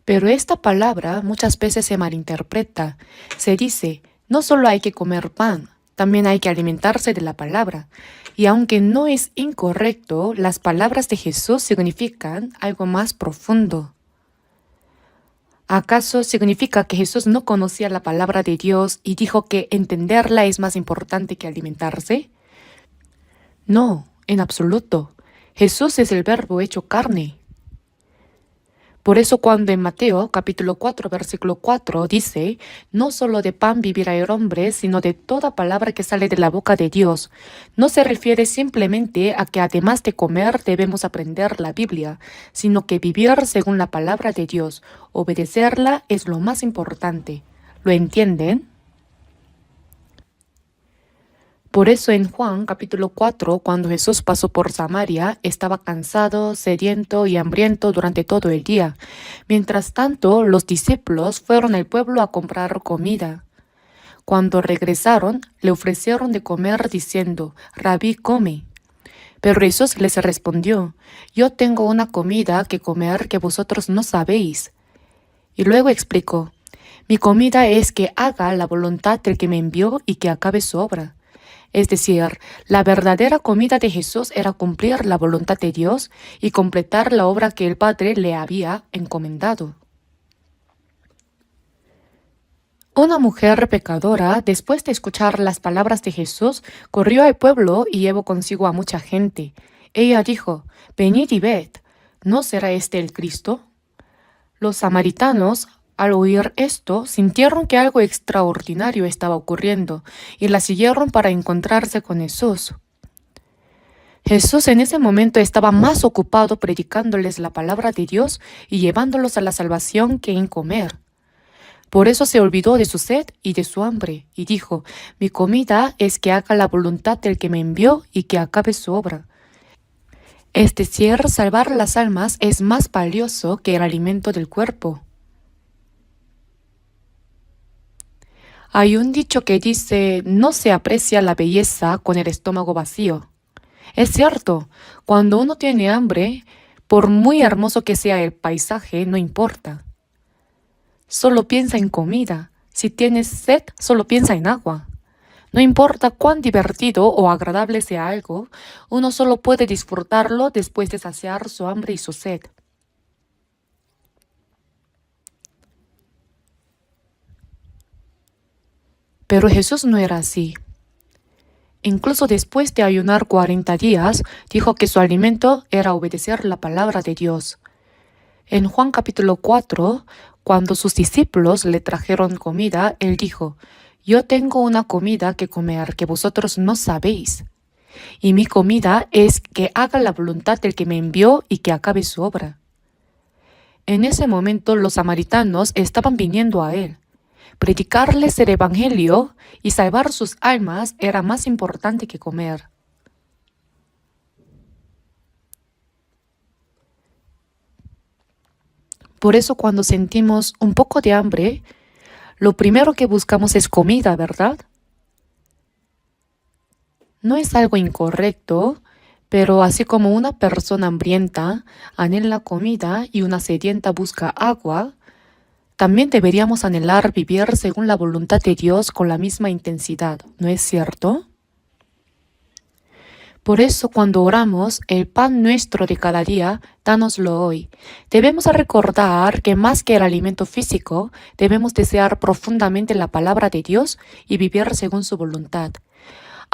Pero esta palabra muchas veces se malinterpreta. Se dice: no solo hay que comer pan, también hay que alimentarse de la palabra. Y aunque no es incorrecto, las palabras de Jesús significan algo más profundo. ¿Acaso significa que Jesús no conocía la palabra de Dios y dijo que entenderla es más importante que alimentarse? No, en absoluto. Jesús es el Verbo hecho carne. Por eso cuando en Mateo capítulo 4 versículo 4 dice: no solo de pan vivirá el hombre, sino de toda palabra que sale de la boca de Dios, no se refiere simplemente a que además de comer debemos aprender la Biblia, sino que vivir según la palabra de Dios, obedecerla es lo más importante. ¿Lo entienden? Por eso en Juan capítulo 4, cuando Jesús pasó por Samaria, estaba cansado, sediento y hambriento durante todo el día. Mientras tanto, los discípulos fueron al pueblo a comprar comida. Cuando regresaron, le ofrecieron de comer diciendo: Rabí, come. Pero Jesús les respondió: yo tengo una comida que comer que vosotros no sabéis. Y luego explicó: Mi comida es que haga la voluntad del que me envió y que acabe su obra. Es decir, la verdadera comida de Jesús era cumplir la voluntad de Dios y completar la obra que el Padre le había encomendado. Una mujer pecadora, después de escuchar las palabras de Jesús, corrió al pueblo y llevó consigo a mucha gente. Ella dijo, «Venid y ved, ¿no será este el Cristo?». Los samaritanos, al oír esto, sintieron que algo extraordinario estaba ocurriendo y la siguieron para encontrarse con Jesús. Jesús en ese momento estaba más ocupado predicándoles la palabra de Dios y llevándolos a la salvación que en comer. Por eso se olvidó de su sed y de su hambre, y dijo, «Mi comida es que haga la voluntad del que me envió y que acabe su obra». Es decir, salvar las almas es más valioso que el alimento del cuerpo. Hay un dicho que dice, no se aprecia la belleza con el estómago vacío. Es cierto, cuando uno tiene hambre, por muy hermoso que sea el paisaje, no importa. Solo piensa en comida. Si tienes sed, solo piensa en agua. No importa cuán divertido o agradable sea algo, uno solo puede disfrutarlo después de saciar su hambre y su sed. Pero Jesús no era así. Incluso después de ayunar 40 días, dijo que su alimento era obedecer la palabra de Dios. En Juan capítulo 4, cuando sus discípulos le trajeron comida, él dijo, «Yo tengo una comida que comer que vosotros no sabéis, y mi comida es que haga la voluntad del que me envió y que acabe su obra». En ese momento los samaritanos estaban viniendo a él. Predicarles el evangelio y salvar sus almas era más importante que comer. Por eso cuando sentimos un poco de hambre, lo primero que buscamos es comida, ¿verdad? No es algo incorrecto, pero así como una persona hambrienta anhela comida y una sedienta busca agua, también deberíamos anhelar vivir según la voluntad de Dios con la misma intensidad, ¿no es cierto? Por eso cuando oramos, el pan nuestro de cada día, dánoslo hoy. Debemos recordar que más que el alimento físico, debemos desear profundamente la palabra de Dios y vivir según su voluntad.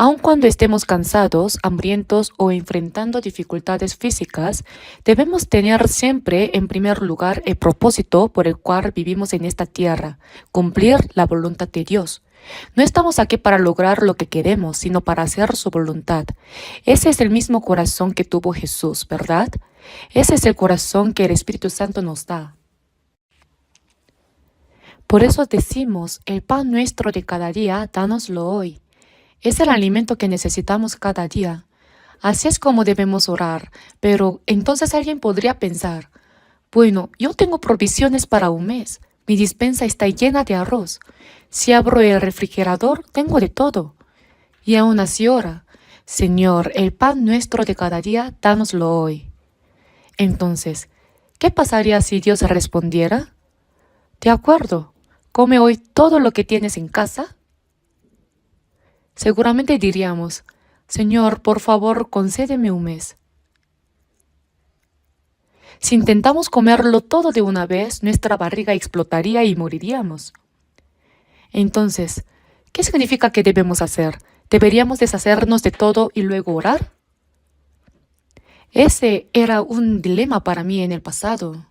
Aun cuando estemos cansados, hambrientos o enfrentando dificultades físicas, debemos tener siempre en primer lugar el propósito por el cual vivimos en esta tierra, cumplir la voluntad de Dios. No estamos aquí para lograr lo que queremos, sino para hacer su voluntad. Ese es el mismo corazón que tuvo Jesús, ¿verdad? Ese es el corazón que el Espíritu Santo nos da. Por eso decimos, el pan nuestro de cada día, dánoslo hoy. Es el alimento que necesitamos cada día. Así es como debemos orar, pero entonces alguien podría pensar, bueno, yo tengo provisiones para un mes, mi despensa está llena de arroz, si abro el refrigerador tengo de todo. Y aún así ora, Señor, el pan nuestro de cada día, dánoslo hoy. Entonces, ¿qué pasaría si Dios respondiera? De acuerdo, come hoy todo lo que tienes en casa. Seguramente diríamos, Señor, por favor, concédeme un mes. Si intentamos comerlo todo de una vez, nuestra barriga explotaría y moriríamos. Entonces, ¿qué significa que debemos hacer? ¿Deberíamos deshacernos de todo y luego orar? Ese era un dilema para mí en el pasado.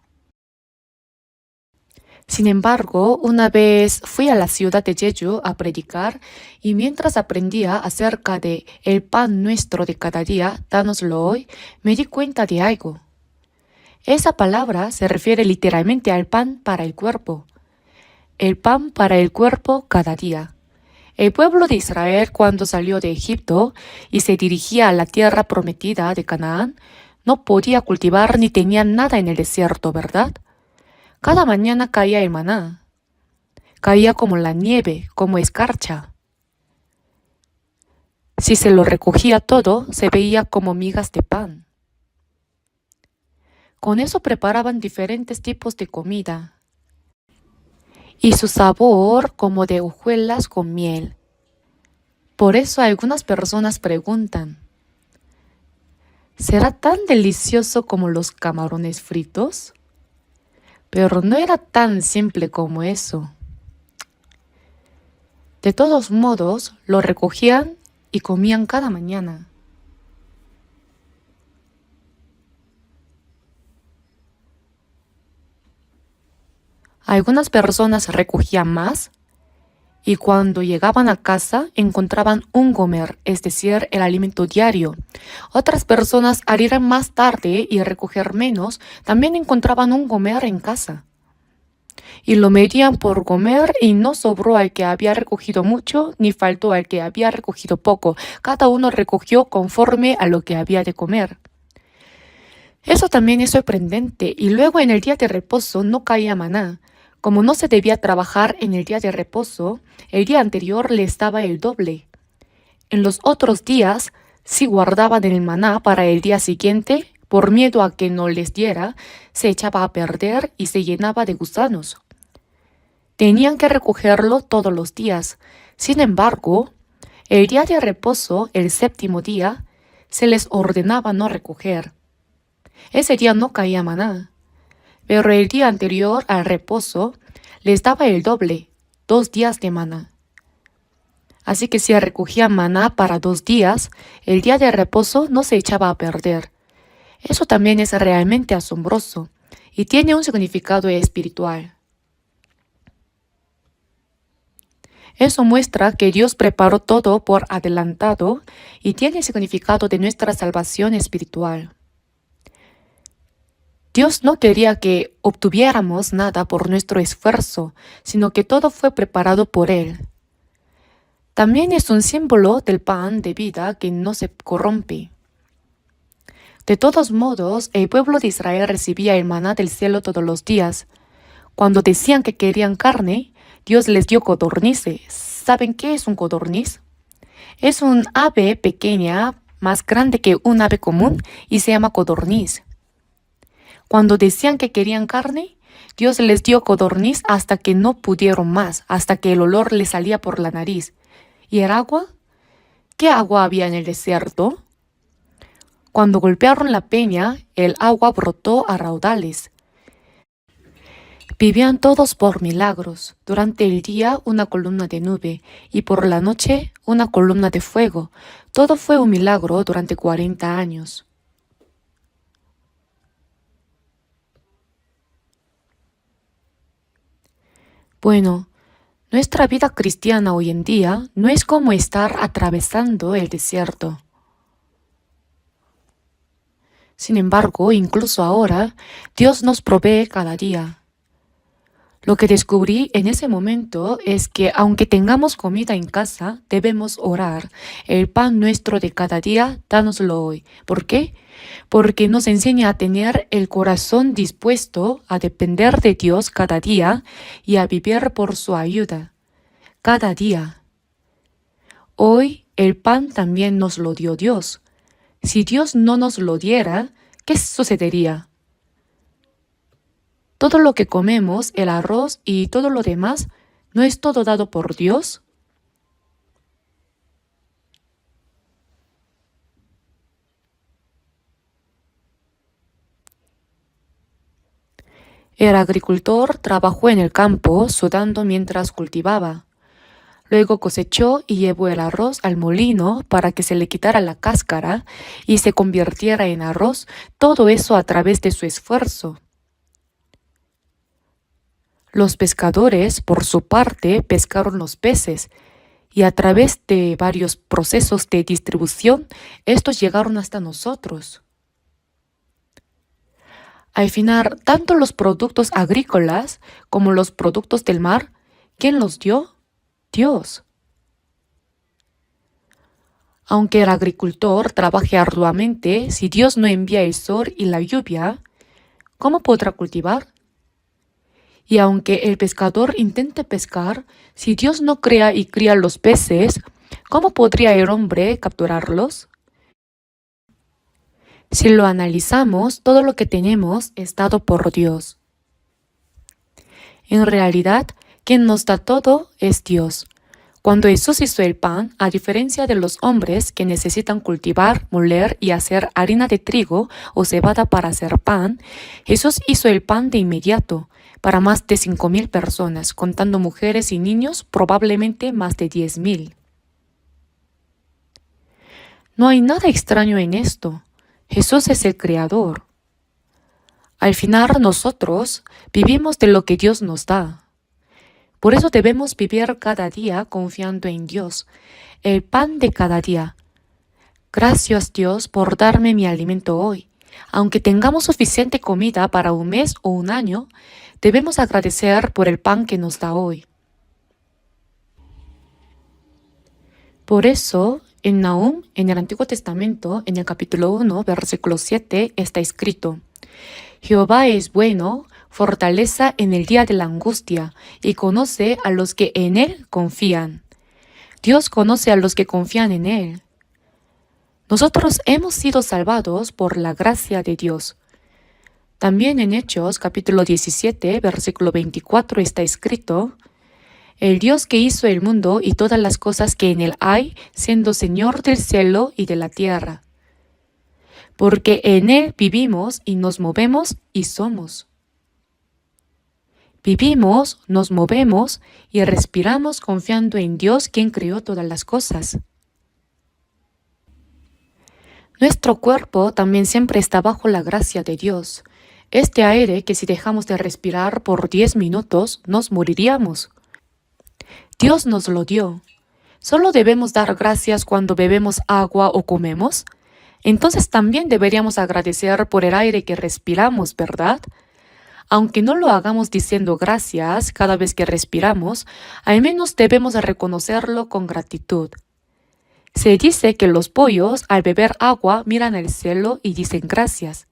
Sin embargo, una vez fui a la ciudad de Jeju a predicar y mientras aprendía acerca de el pan nuestro de cada día, dánoslo hoy, me di cuenta de algo. Esa palabra se refiere literalmente al pan para el cuerpo. El pan para el cuerpo cada día. El pueblo de Israel cuando salió de Egipto y se dirigía a la tierra prometida de Canaán, no podía cultivar ni tenía nada en el desierto, ¿verdad? Cada mañana caía el maná. Caía como la nieve, como escarcha. Si se lo recogía todo, se veía como migas de pan. Con eso preparaban diferentes tipos de comida. y su sabor como de hojuelas con miel. Por eso algunas personas preguntan, ¿será tan delicioso como los camarones fritos? Pero no era tan simple como eso. De todos modos, lo recogían y comían cada mañana. Algunas personas recogían más y cuando llegaban a casa encontraban un gomer, es decir, el alimento diario. Otras personas al ir más tarde y recoger menos, también encontraban un gomer en casa. Y lo medían por comer y no sobró al que había recogido mucho, ni faltó al que había recogido poco. Cada uno recogió conforme a lo que había de comer. Eso también es sorprendente. Y luego en el día de reposo no caía maná. Como no se debía trabajar en el día de reposo, el día anterior les daba el doble. En los otros días, si guardaban el maná para el día siguiente, por miedo a que no les diera, se echaba a perder y se llenaba de gusanos. Tenían que recogerlo todos los días. Sin embargo, el día de reposo, el séptimo día, se les ordenaba no recoger. Ese día no caía maná, pero el día anterior al reposo les daba el doble, 2 días de maná. Así que si recogían maná para 2 días, el día de reposo no se echaba a perder. Eso también es realmente asombroso y tiene un significado espiritual. Eso muestra que Dios preparó todo por adelantado y tiene significado de nuestra salvación espiritual. Dios no quería que obtuviéramos nada por nuestro esfuerzo, sino que todo fue preparado por Él. También es un símbolo del pan de vida que no se corrompe. De todos modos, el pueblo de Israel recibía el maná del cielo todos los días. Cuando decían que querían carne, Dios les dio codornices. ¿Saben qué es un codorniz? Es un ave pequeña, más grande que un ave común, y se llama codorniz. Cuando decían que querían carne, Dios les dio codorniz hasta que no pudieron más, hasta que el olor les salía por la nariz. ¿Y el agua? ¿Qué agua había en el desierto? Cuando golpearon la peña, el agua brotó a raudales. Vivían todos por milagros. Durante el día una columna de nube y por la noche una columna de fuego. Todo fue un milagro durante 40 años. Bueno, nuestra vida cristiana hoy en día no es como estar atravesando el desierto. Sin embargo, incluso ahora, Dios nos provee cada día. Lo que descubrí en ese momento es que aunque tengamos comida en casa, debemos orar. El pan nuestro de cada día, dánoslo hoy. ¿Por qué? Porque nos enseña a tener el corazón dispuesto a depender de Dios cada día y a vivir por su ayuda. Cada día. Hoy el pan también nos lo dio Dios. Si Dios no nos lo diera, ¿qué sucedería? Todo lo que comemos, el arroz y todo lo demás, ¿no es todo dado por Dios? El agricultor trabajó en el campo sudando mientras cultivaba. Luego cosechó y llevó el arroz al molino para que se le quitara la cáscara y se convirtiera en arroz, todo eso a través de su esfuerzo. Los pescadores, por su parte, pescaron los peces y a través de varios procesos de distribución, estos llegaron hasta nosotros. Al final, tanto los productos agrícolas como los productos del mar, ¿quién los dio? Dios. Aunque el agricultor trabaje arduamente, si Dios no envía el sol y la lluvia, ¿cómo podrá cultivar? Y aunque el pescador intente pescar, si Dios no crea y cría los peces, ¿cómo podría el hombre capturarlos? Si lo analizamos, todo lo que tenemos es dado por Dios. En realidad, Quien nos da todo es Dios. Cuando Jesús hizo el pan, a diferencia de los hombres que necesitan cultivar, moler y hacer harina de trigo o cebada para hacer pan, Jesús hizo el pan de inmediato para más de 5.000 personas, contando mujeres y niños, probablemente más de 10.000. No hay nada extraño en esto. Jesús es el Creador. Al final nosotros vivimos de lo que Dios nos da. Por eso debemos vivir cada día confiando en Dios, el pan de cada día. Gracias Dios por darme mi alimento hoy. Aunque tengamos suficiente comida para un mes o un año, debemos agradecer por el pan que nos da hoy. Por eso, en Nahum, en el Antiguo Testamento, en el capítulo 1, versículo 7, está escrito: Jehová es bueno, fortaleza en el día de la angustia, y conoce a los que en Él confían. Dios conoce a los que confían en Él. Nosotros hemos sido salvados por la gracia de Dios. También en Hechos, capítulo 17, versículo 24, está escrito: El Dios que hizo el mundo y todas las cosas que en él hay, siendo Señor del cielo y de la tierra. Porque en Él vivimos y nos movemos y somos. Vivimos, nos movemos y respiramos confiando en Dios quien creó todas las cosas. Nuestro cuerpo también siempre está bajo la gracia de Dios. Este aire que si dejamos de respirar por 10 minutos, nos moriríamos. Dios nos lo dio. ¿Solo debemos dar gracias cuando bebemos agua o comemos? Entonces también deberíamos agradecer por el aire que respiramos, ¿verdad? Aunque no lo hagamos diciendo gracias cada vez que respiramos, al menos debemos reconocerlo con gratitud. Se dice que los pollos al beber agua miran al cielo y dicen gracias.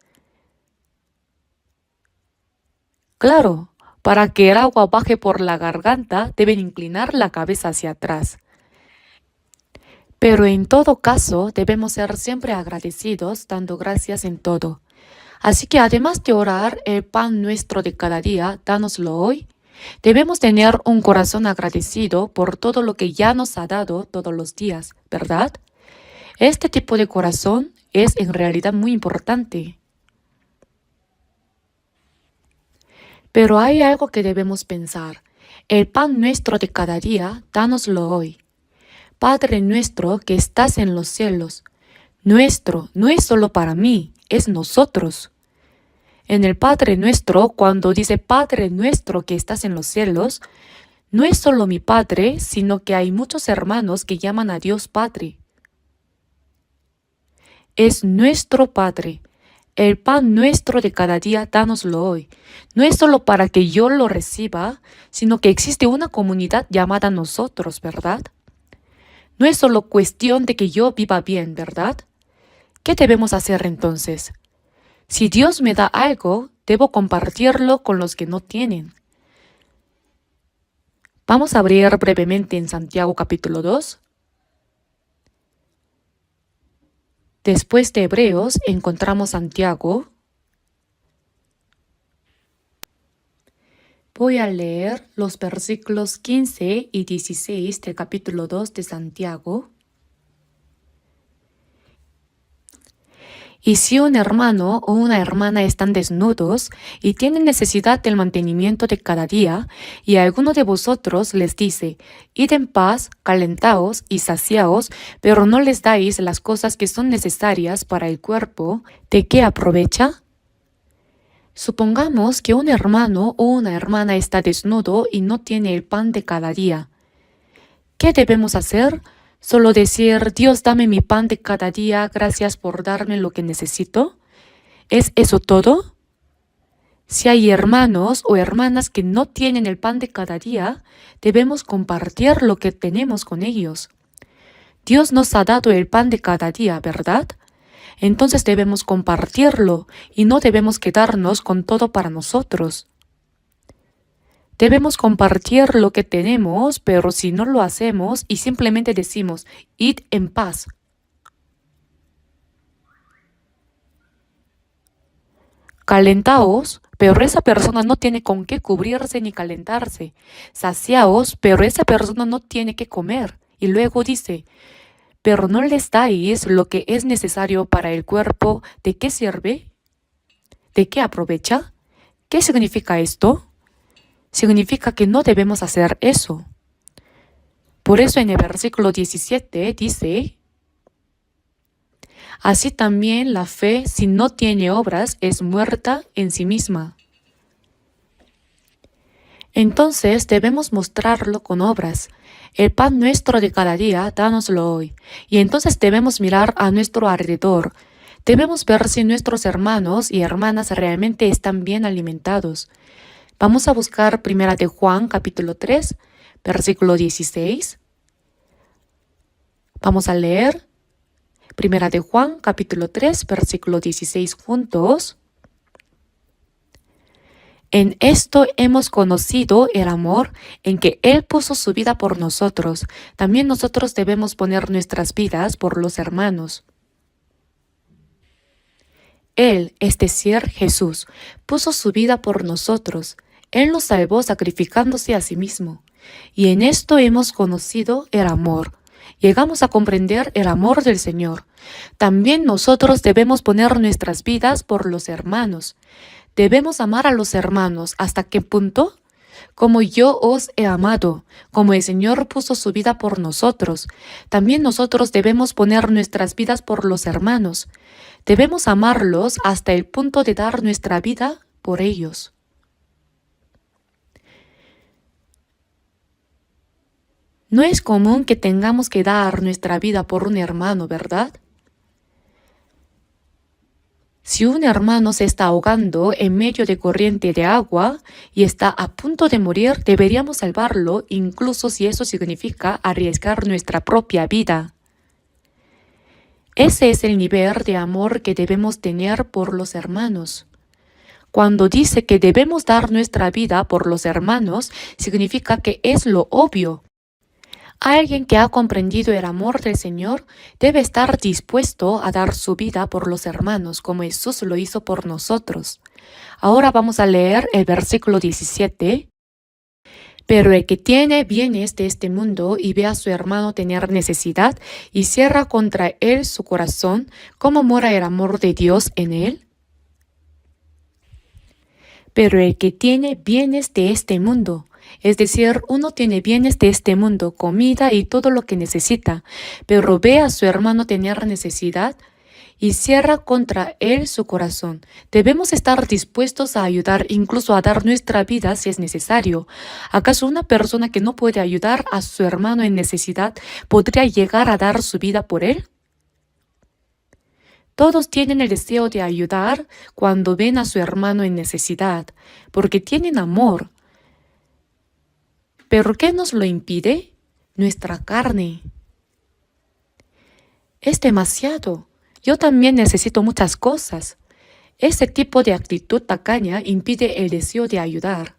Claro, para que el agua baje por la garganta deben inclinar la cabeza hacia atrás. Pero en todo caso, debemos ser siempre agradecidos, dando gracias en todo. Así que además de orar el pan nuestro de cada día, dánoslo hoy, debemos tener un corazón agradecido por todo lo que ya nos ha dado todos los días, ¿verdad? Este tipo de corazón es en realidad muy importante. Pero hay algo que debemos pensar. El pan nuestro de cada día, dánoslo hoy. Padre nuestro que estás en los cielos. Nuestro no es solo para mí, es nosotros. En el Padre nuestro, cuando dice Padre nuestro que estás en los cielos, no es solo mi Padre, sino que hay muchos hermanos que llaman a Dios Padre. Es nuestro Padre. El pan nuestro de cada día, dánoslo hoy. No es solo para que yo lo reciba, sino que existe una comunidad llamada nosotros, ¿verdad? No es solo cuestión de que yo viva bien, ¿verdad? ¿Qué debemos hacer entonces? Si Dios me da algo, debo compartirlo con los que no tienen. Vamos a abrir brevemente en Santiago capítulo 2. Después de Hebreos encontramos Santiago. Voy a leer los versículos 15 y 16 del capítulo 2 de Santiago. Y si un hermano o una hermana están desnudos y tienen necesidad del mantenimiento de cada día, y alguno de vosotros les dice: id en paz, calentaos y saciaos, pero no les dais las cosas que son necesarias para el cuerpo, ¿de qué aprovecha? Supongamos que un hermano o una hermana está desnudo y no tiene el pan de cada día. ¿Qué debemos hacer? ¿Solo decir, Dios, dame mi pan de cada día, gracias por darme lo que necesito? ¿Es eso todo? Si hay hermanos o hermanas que no tienen el pan de cada día, debemos compartir lo que tenemos con ellos. Dios nos ha dado el pan de cada día, ¿verdad? Entonces debemos compartirlo y no debemos quedarnos con todo para nosotros. Debemos compartir lo que tenemos, pero si no lo hacemos y simplemente decimos, id en paz. Calentaos, pero esa persona no tiene con qué cubrirse ni calentarse. Saciaos, pero esa persona no tiene que comer. Y luego dice, pero no les dais lo que es necesario para el cuerpo. ¿De qué sirve? ¿De qué aprovecha? ¿Qué significa esto? Significa que no debemos hacer eso. Por eso en el versículo 17 dice, así también la fe, si no tiene obras, es muerta en sí misma. Entonces debemos mostrarlo con obras. El pan nuestro de cada día, dánoslo hoy. Y entonces debemos mirar a nuestro alrededor. Debemos ver si nuestros hermanos y hermanas realmente están bien alimentados. Vamos a buscar 1 de Juan, capítulo 3, versículo 16. Vamos a leer 1 de Juan, capítulo 3, versículo 16 juntos. En esto hemos conocido el amor en que Él puso su vida por nosotros. También nosotros debemos poner nuestras vidas por los hermanos. Él, es decir, Jesús, puso su vida por nosotros. Él nos salvó sacrificándose a sí mismo. Y en esto hemos conocido el amor. Llegamos a comprender el amor del Señor. También nosotros debemos poner nuestras vidas por los hermanos. Debemos amar a los hermanos. ¿Hasta qué punto? Como yo os he amado, como el Señor puso su vida por nosotros, también nosotros debemos poner nuestras vidas por los hermanos. Debemos amarlos hasta el punto de dar nuestra vida por ellos. No es común que tengamos que dar nuestra vida por un hermano, ¿verdad? Si un hermano se está ahogando en medio de corriente de agua y está a punto de morir, deberíamos salvarlo, incluso si eso significa arriesgar nuestra propia vida. Ese es el nivel de amor que debemos tener por los hermanos. Cuando dice que debemos dar nuestra vida por los hermanos, significa que es lo obvio. Alguien que ha comprendido el amor del Señor debe estar dispuesto a dar su vida por los hermanos, como Jesús lo hizo por nosotros. Ahora vamos a leer el versículo 17. Pero el que tiene bienes de este mundo y ve a su hermano tener necesidad y cierra contra él su corazón, ¿cómo mora el amor de Dios en él? Pero el que tiene bienes de este mundo, es decir, uno tiene bienes de este mundo, comida y todo lo que necesita, pero ve a su hermano tener necesidad y cierra contra él su corazón. Debemos estar dispuestos a ayudar, incluso a dar nuestra vida si es necesario. ¿Acaso una persona que no puede ayudar a su hermano en necesidad podría llegar a dar su vida por él? Todos tienen el deseo de ayudar cuando ven a su hermano en necesidad, porque tienen amor. ¿Pero qué nos lo impide? Nuestra carne. Es demasiado. Yo también necesito muchas cosas. Ese tipo de actitud tacaña impide el deseo de ayudar.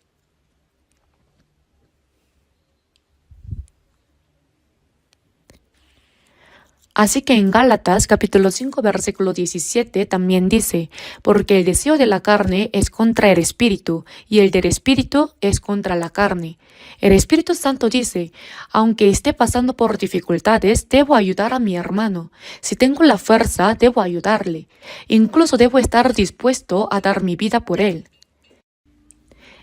Así que en Gálatas capítulo 5 versículo 17 también dice, porque el deseo de la carne es contra el espíritu y el del espíritu es contra la carne. El Espíritu Santo dice, aunque esté pasando por dificultades, debo ayudar a mi hermano. Si tengo la fuerza, debo ayudarle. Incluso debo estar dispuesto a dar mi vida por él.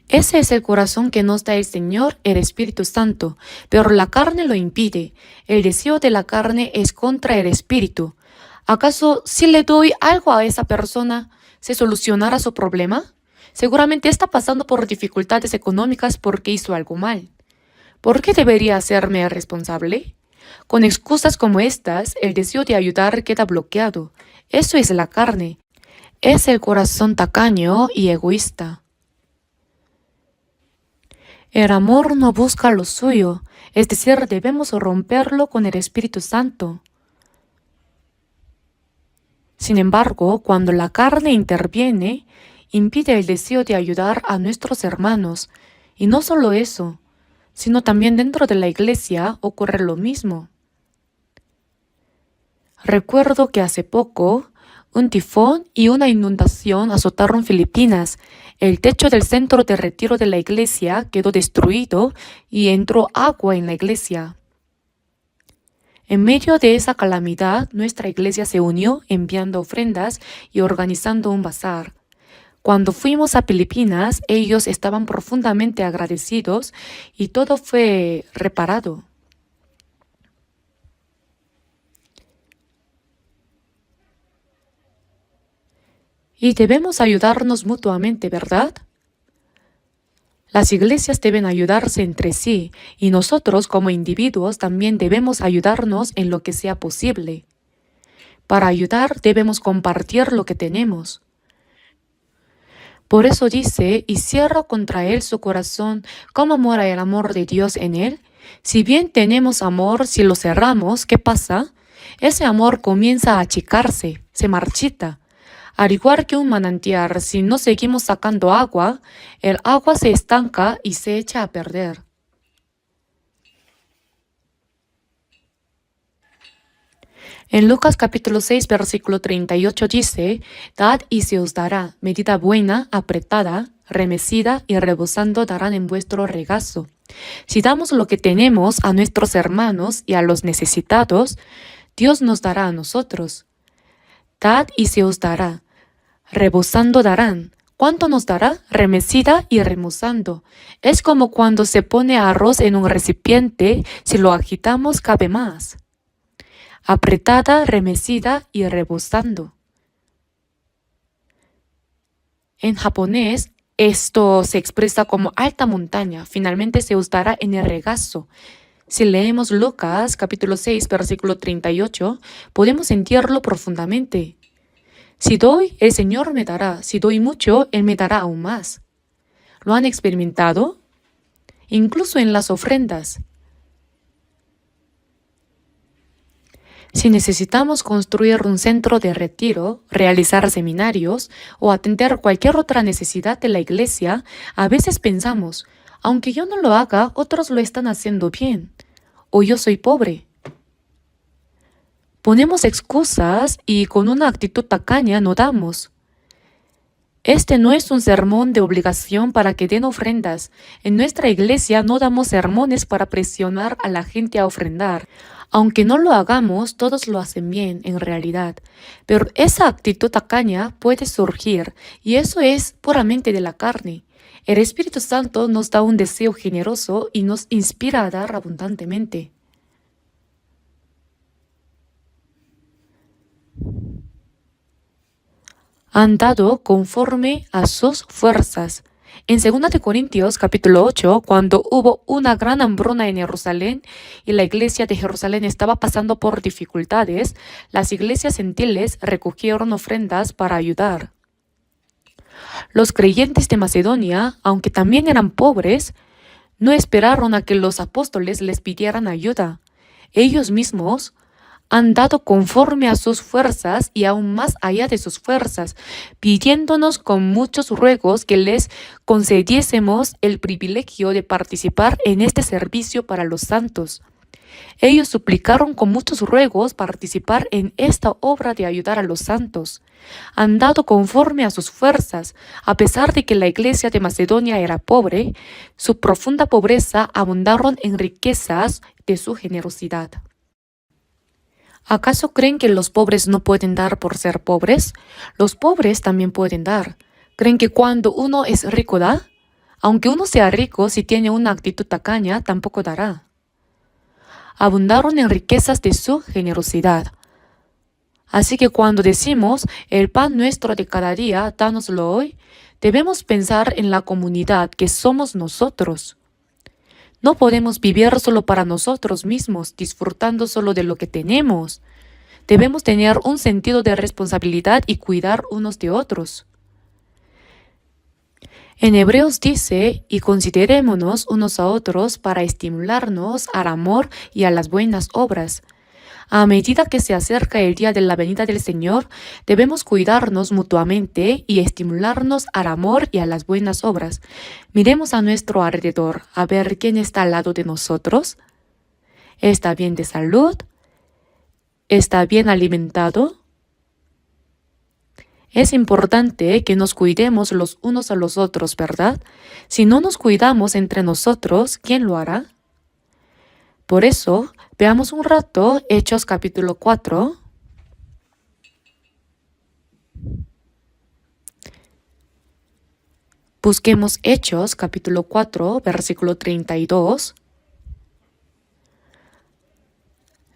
Ese es el corazón que nos da el Señor, el Espíritu Santo, pero la carne lo impide. El deseo de la carne es contra el Espíritu. ¿Acaso si le doy algo a esa persona, se solucionará su problema? Seguramente está pasando por dificultades económicas porque hizo algo mal. ¿Por qué debería hacerme responsable? Con excusas como estas, el deseo de ayudar queda bloqueado. Eso es la carne. Es el corazón tacaño y egoísta. El amor no busca lo suyo, es decir, debemos romperlo con el Espíritu Santo. Sin embargo, cuando la carne interviene, impide el deseo de ayudar a nuestros hermanos. Y no solo eso, sino también dentro de la iglesia ocurre lo mismo. Recuerdo que hace poco Un tifón y una inundación azotaron Filipinas. El techo del centro de retiro de la iglesia quedó destruido y entró agua en la iglesia. En medio de esa calamidad, nuestra iglesia se unió enviando ofrendas y organizando un bazar. Cuando fuimos a Filipinas, ellos estaban profundamente agradecidos y todo fue reparado. Y debemos ayudarnos mutuamente, ¿verdad? Las iglesias deben ayudarse entre sí y nosotros como individuos también debemos ayudarnos en lo que sea posible. Para ayudar debemos compartir lo que tenemos. Por eso dice, y cierra contra él su corazón, ¿cómo mora el amor de Dios en él? Si bien tenemos amor, si lo cerramos, ¿qué pasa? Ese amor comienza a achicarse, se marchita. Al igual que un manantial, si no seguimos sacando agua, el agua se estanca y se echa a perder. En Lucas capítulo 6, versículo 38 dice, Dad y se os dará, medida buena, apretada, remecida y rebosando darán en vuestro regazo. Si damos lo que tenemos a nuestros hermanos y a los necesitados, Dios nos dará a nosotros. Dad y se os dará, rebosando darán. ¿Cuánto nos dará? Remecida y remozando. Es como cuando se pone arroz en un recipiente, si lo agitamos cabe más. Apretada, remecida y rebosando. En japonés, esto se expresa como alta montaña, finalmente se os dará en el regazo. Si leemos Lucas capítulo 6, versículo 38, podemos sentirlo profundamente. Si doy, el Señor me dará. Si doy mucho, Él me dará aún más. ¿Lo han experimentado? Incluso en las ofrendas. Si necesitamos construir un centro de retiro, realizar seminarios o atender cualquier otra necesidad de la iglesia, a veces pensamos, aunque yo no lo haga, otros lo están haciendo bien. O yo soy pobre. Ponemos excusas y con una actitud tacaña no damos. Este no es un sermón de obligación para que den ofrendas. En nuestra iglesia no damos sermones para presionar a la gente a ofrendar. Aunque no lo hagamos, todos lo hacen bien en realidad. Pero esa actitud tacaña puede surgir y eso es puramente de la carne. El Espíritu Santo nos da un deseo generoso y nos inspira a dar abundantemente. Han dado conforme a sus fuerzas. En 2 de Corintios capítulo 8, cuando hubo una gran hambruna en Jerusalén y la iglesia de Jerusalén estaba pasando por dificultades, las iglesias gentiles recogieron ofrendas para ayudar. Los creyentes de Macedonia, aunque también eran pobres, no esperaron a que los apóstoles les pidieran ayuda. Ellos mismos han dado conforme a sus fuerzas y aún más allá de sus fuerzas, pidiéndonos con muchos ruegos que les concediésemos el privilegio de participar en este servicio para los santos. Ellos suplicaron con muchos ruegos participar en esta obra de ayudar a los santos. Han dado conforme a sus fuerzas, a pesar de que la iglesia de Macedonia era pobre, su profunda pobreza abundaron en riquezas de su generosidad. ¿Acaso creen que los pobres no pueden dar por ser pobres? Los pobres también pueden dar. ¿Creen que cuando uno es rico da? Aunque uno sea rico, si tiene una actitud tacaña, tampoco dará. Abundaron en riquezas de su generosidad. Así que cuando decimos, el pan nuestro de cada día, dánoslo hoy, debemos pensar en la comunidad que somos nosotros. No podemos vivir solo para nosotros mismos, disfrutando solo de lo que tenemos. Debemos tener un sentido de responsabilidad y cuidar unos de otros. En Hebreos dice, y considerémonos unos a otros para estimularnos al amor y a las buenas obras. A medida que se acerca el día de la venida del Señor, debemos cuidarnos mutuamente y estimularnos al amor y a las buenas obras. Miremos a nuestro alrededor, a ver quién está al lado de nosotros. ¿Está bien de salud? ¿Está bien alimentado? Es importante que nos cuidemos los unos a los otros, ¿verdad? Si no nos cuidamos entre nosotros, ¿quién lo hará? Por eso, veamos un rato Hechos capítulo 4. Busquemos Hechos capítulo 4, versículo 32.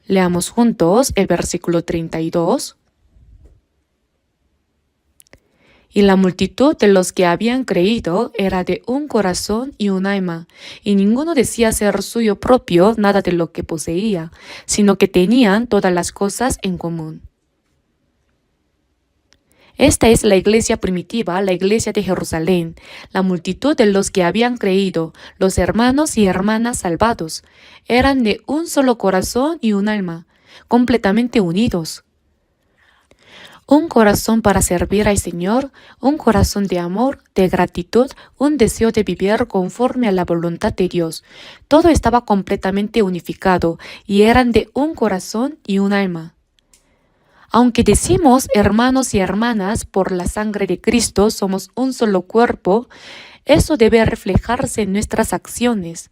Leamos juntos el versículo 32. Y la multitud de los que habían creído era de un corazón y un alma, y ninguno decía ser suyo propio nada de lo que poseía, sino que tenían todas las cosas en común. Esta es la iglesia primitiva, la iglesia de Jerusalén, la multitud de los que habían creído, los hermanos y hermanas salvados, eran de un solo corazón y un alma, completamente unidos. Un corazón para servir al Señor, un corazón de amor, de gratitud, un deseo de vivir conforme a la voluntad de Dios. Todo estaba completamente unificado y eran de un corazón y un alma. Aunque decimos hermanos y hermanas por la sangre de Cristo somos un solo cuerpo, eso debe reflejarse en nuestras acciones.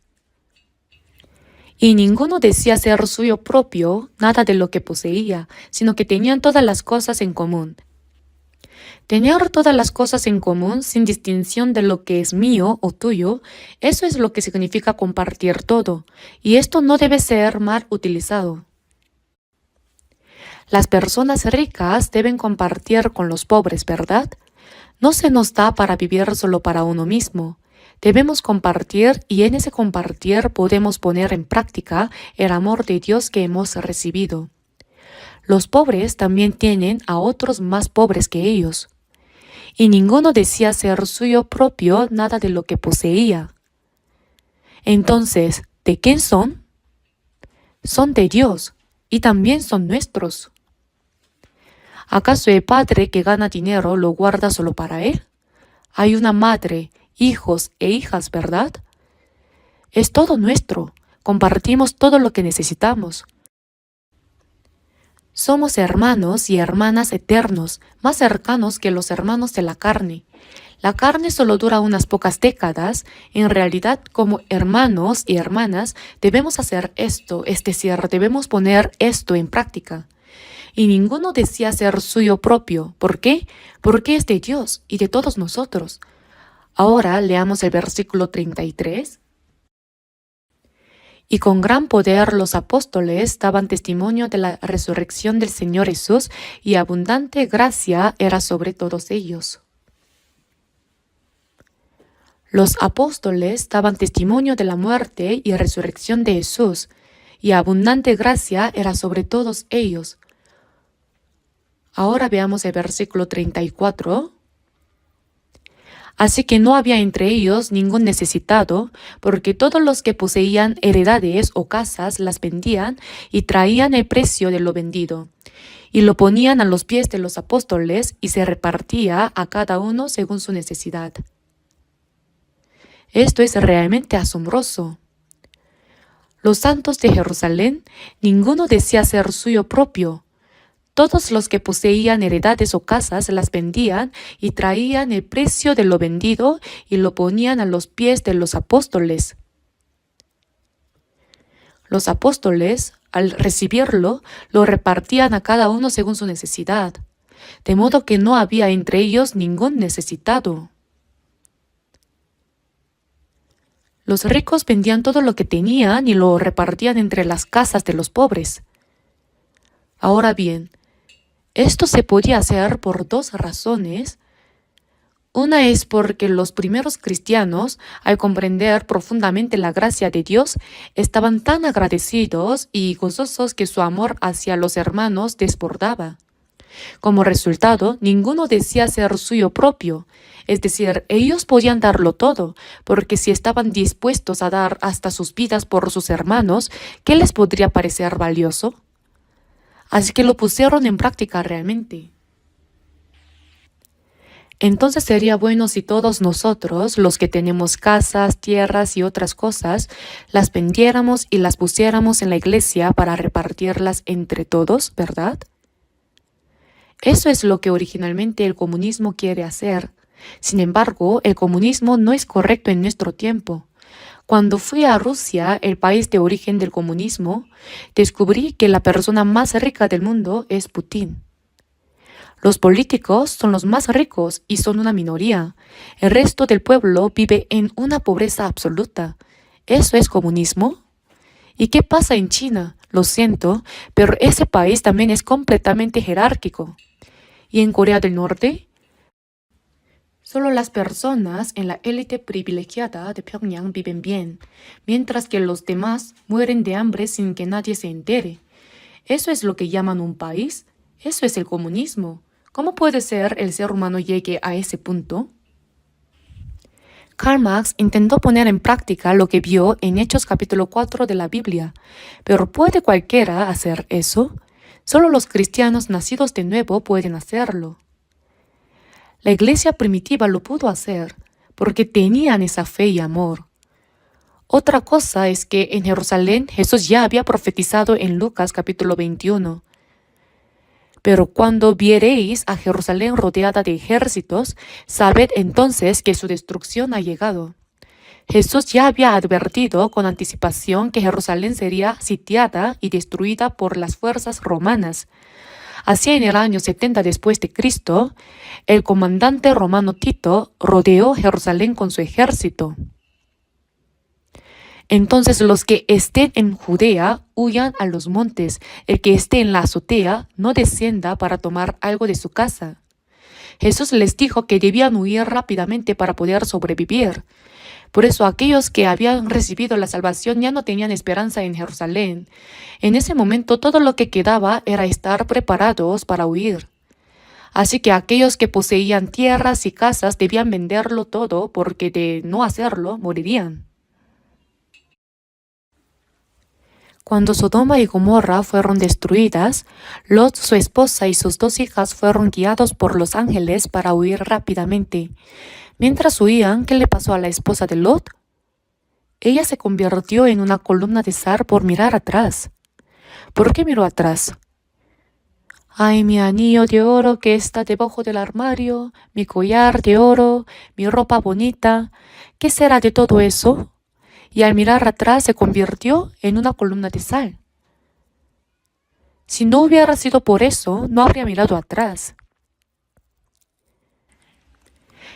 Y ninguno decía ser suyo propio nada de lo que poseía, sino que tenían todas las cosas en común. Tener todas las cosas en común sin distinción de lo que es mío o tuyo, eso es lo que significa compartir todo, y esto no debe ser mal utilizado. Las personas ricas deben compartir con los pobres, ¿verdad? No se nos da para vivir solo para uno mismo. Debemos compartir y en ese compartir podemos poner en práctica el amor de Dios que hemos recibido. Los pobres también tienen a otros más pobres que ellos. Y ninguno decía ser suyo propio nada de lo que poseía. Entonces, ¿de quién son? Son de Dios y también son nuestros. ¿Acaso el padre que gana dinero lo guarda solo para él? Hay una madre, hijos e hijas, ¿verdad? Es todo nuestro. Compartimos todo lo que necesitamos. Somos hermanos y hermanas eternos, más cercanos que los hermanos de la carne. La carne solo dura unas pocas décadas. En realidad, como hermanos y hermanas, debemos hacer esto, es decir, debemos poner esto en práctica. Y ninguno decía ser suyo propio. ¿Por qué? Porque es de Dios y de todos nosotros. Ahora leamos el versículo 33. Y con gran poder los apóstoles daban testimonio de la resurrección del Señor Jesús, y abundante gracia era sobre todos ellos. Los apóstoles daban testimonio de la muerte y resurrección de Jesús, y abundante gracia era sobre todos ellos. Ahora veamos el versículo 34. Así que no había entre ellos ningún necesitado, porque todos los que poseían heredades o casas las vendían y traían el precio de lo vendido, y lo ponían a los pies de los apóstoles y se repartía a cada uno según su necesidad. Esto es realmente asombroso. Los santos de Jerusalén, ninguno decía ser suyo propio. Todos los que poseían heredades o casas las vendían y traían el precio de lo vendido y lo ponían a los pies de los apóstoles. Los apóstoles, al recibirlo, lo repartían a cada uno según su necesidad, de modo que no había entre ellos ningún necesitado. Los ricos vendían todo lo que tenían y lo repartían entre las casas de los pobres. Ahora bien, esto se podía hacer por dos razones. Una es porque los primeros cristianos, al comprender profundamente la gracia de Dios, estaban tan agradecidos y gozosos que su amor hacia los hermanos desbordaba. Como resultado, ninguno decía ser suyo propio, es decir, ellos podían darlo todo, porque si estaban dispuestos a dar hasta sus vidas por sus hermanos, ¿qué les podría parecer valioso? Así que lo pusieron en práctica realmente. Entonces sería bueno si todos nosotros, los que tenemos casas, tierras y otras cosas, las vendiéramos y las pusiéramos en la iglesia para repartirlas entre todos, ¿verdad? Eso es lo que originalmente el comunismo quiere hacer. Sin embargo, el comunismo no es correcto en nuestro tiempo. Cuando fui a Rusia, el país de origen del comunismo, descubrí que la persona más rica del mundo es Putin. Los políticos son los más ricos y son una minoría. El resto del pueblo vive en una pobreza absoluta. ¿Eso es comunismo? ¿Y qué pasa en China? Lo siento, pero ese país también es completamente jerárquico. ¿Y en Corea del Norte? Solo las personas en la élite privilegiada de Pyongyang viven bien, mientras que los demás mueren de hambre sin que nadie se entere. ¿Eso es lo que llaman un país? Eso es el comunismo. ¿Cómo puede ser el ser humano llegue a ese punto? Karl Marx intentó poner en práctica lo que vio en Hechos capítulo 4 de la Biblia. ¿Pero puede cualquiera hacer eso? Solo los cristianos nacidos de nuevo pueden hacerlo. La iglesia primitiva lo pudo hacer porque tenían esa fe y amor. Otra cosa es que en Jerusalén Jesús ya había profetizado en Lucas capítulo 21. Pero cuando viereis a Jerusalén rodeada de ejércitos, sabed entonces que su destrucción ha llegado. Jesús ya había advertido con anticipación que Jerusalén sería sitiada y destruida por las fuerzas romanas. Así en el año 70 después de Cristo, el comandante romano Tito rodeó Jerusalén con su ejército. Entonces los que estén en Judea huyan a los montes, el que esté en la azotea no descienda para tomar algo de su casa. Jesús les dijo que debían huir rápidamente para poder sobrevivir. Por eso aquellos que habían recibido la salvación ya no tenían esperanza en Jerusalén. En ese momento todo lo que quedaba era estar preparados para huir. Así que aquellos que poseían tierras y casas debían venderlo todo porque de no hacerlo morirían. Cuando Sodoma y Gomorra fueron destruidas, Lot, su esposa y sus 2 hijas fueron guiados por los ángeles para huir rápidamente. Mientras huían, ¿qué le pasó a la esposa de Lot? Ella se convirtió en una columna de sal por mirar atrás. ¿Por qué miró atrás? Ay, mi anillo de oro que está debajo del armario, mi collar de oro, mi ropa bonita, ¿qué será de todo eso? Y al mirar atrás se convirtió en una columna de sal. Si no hubiera sido por eso, no habría mirado atrás.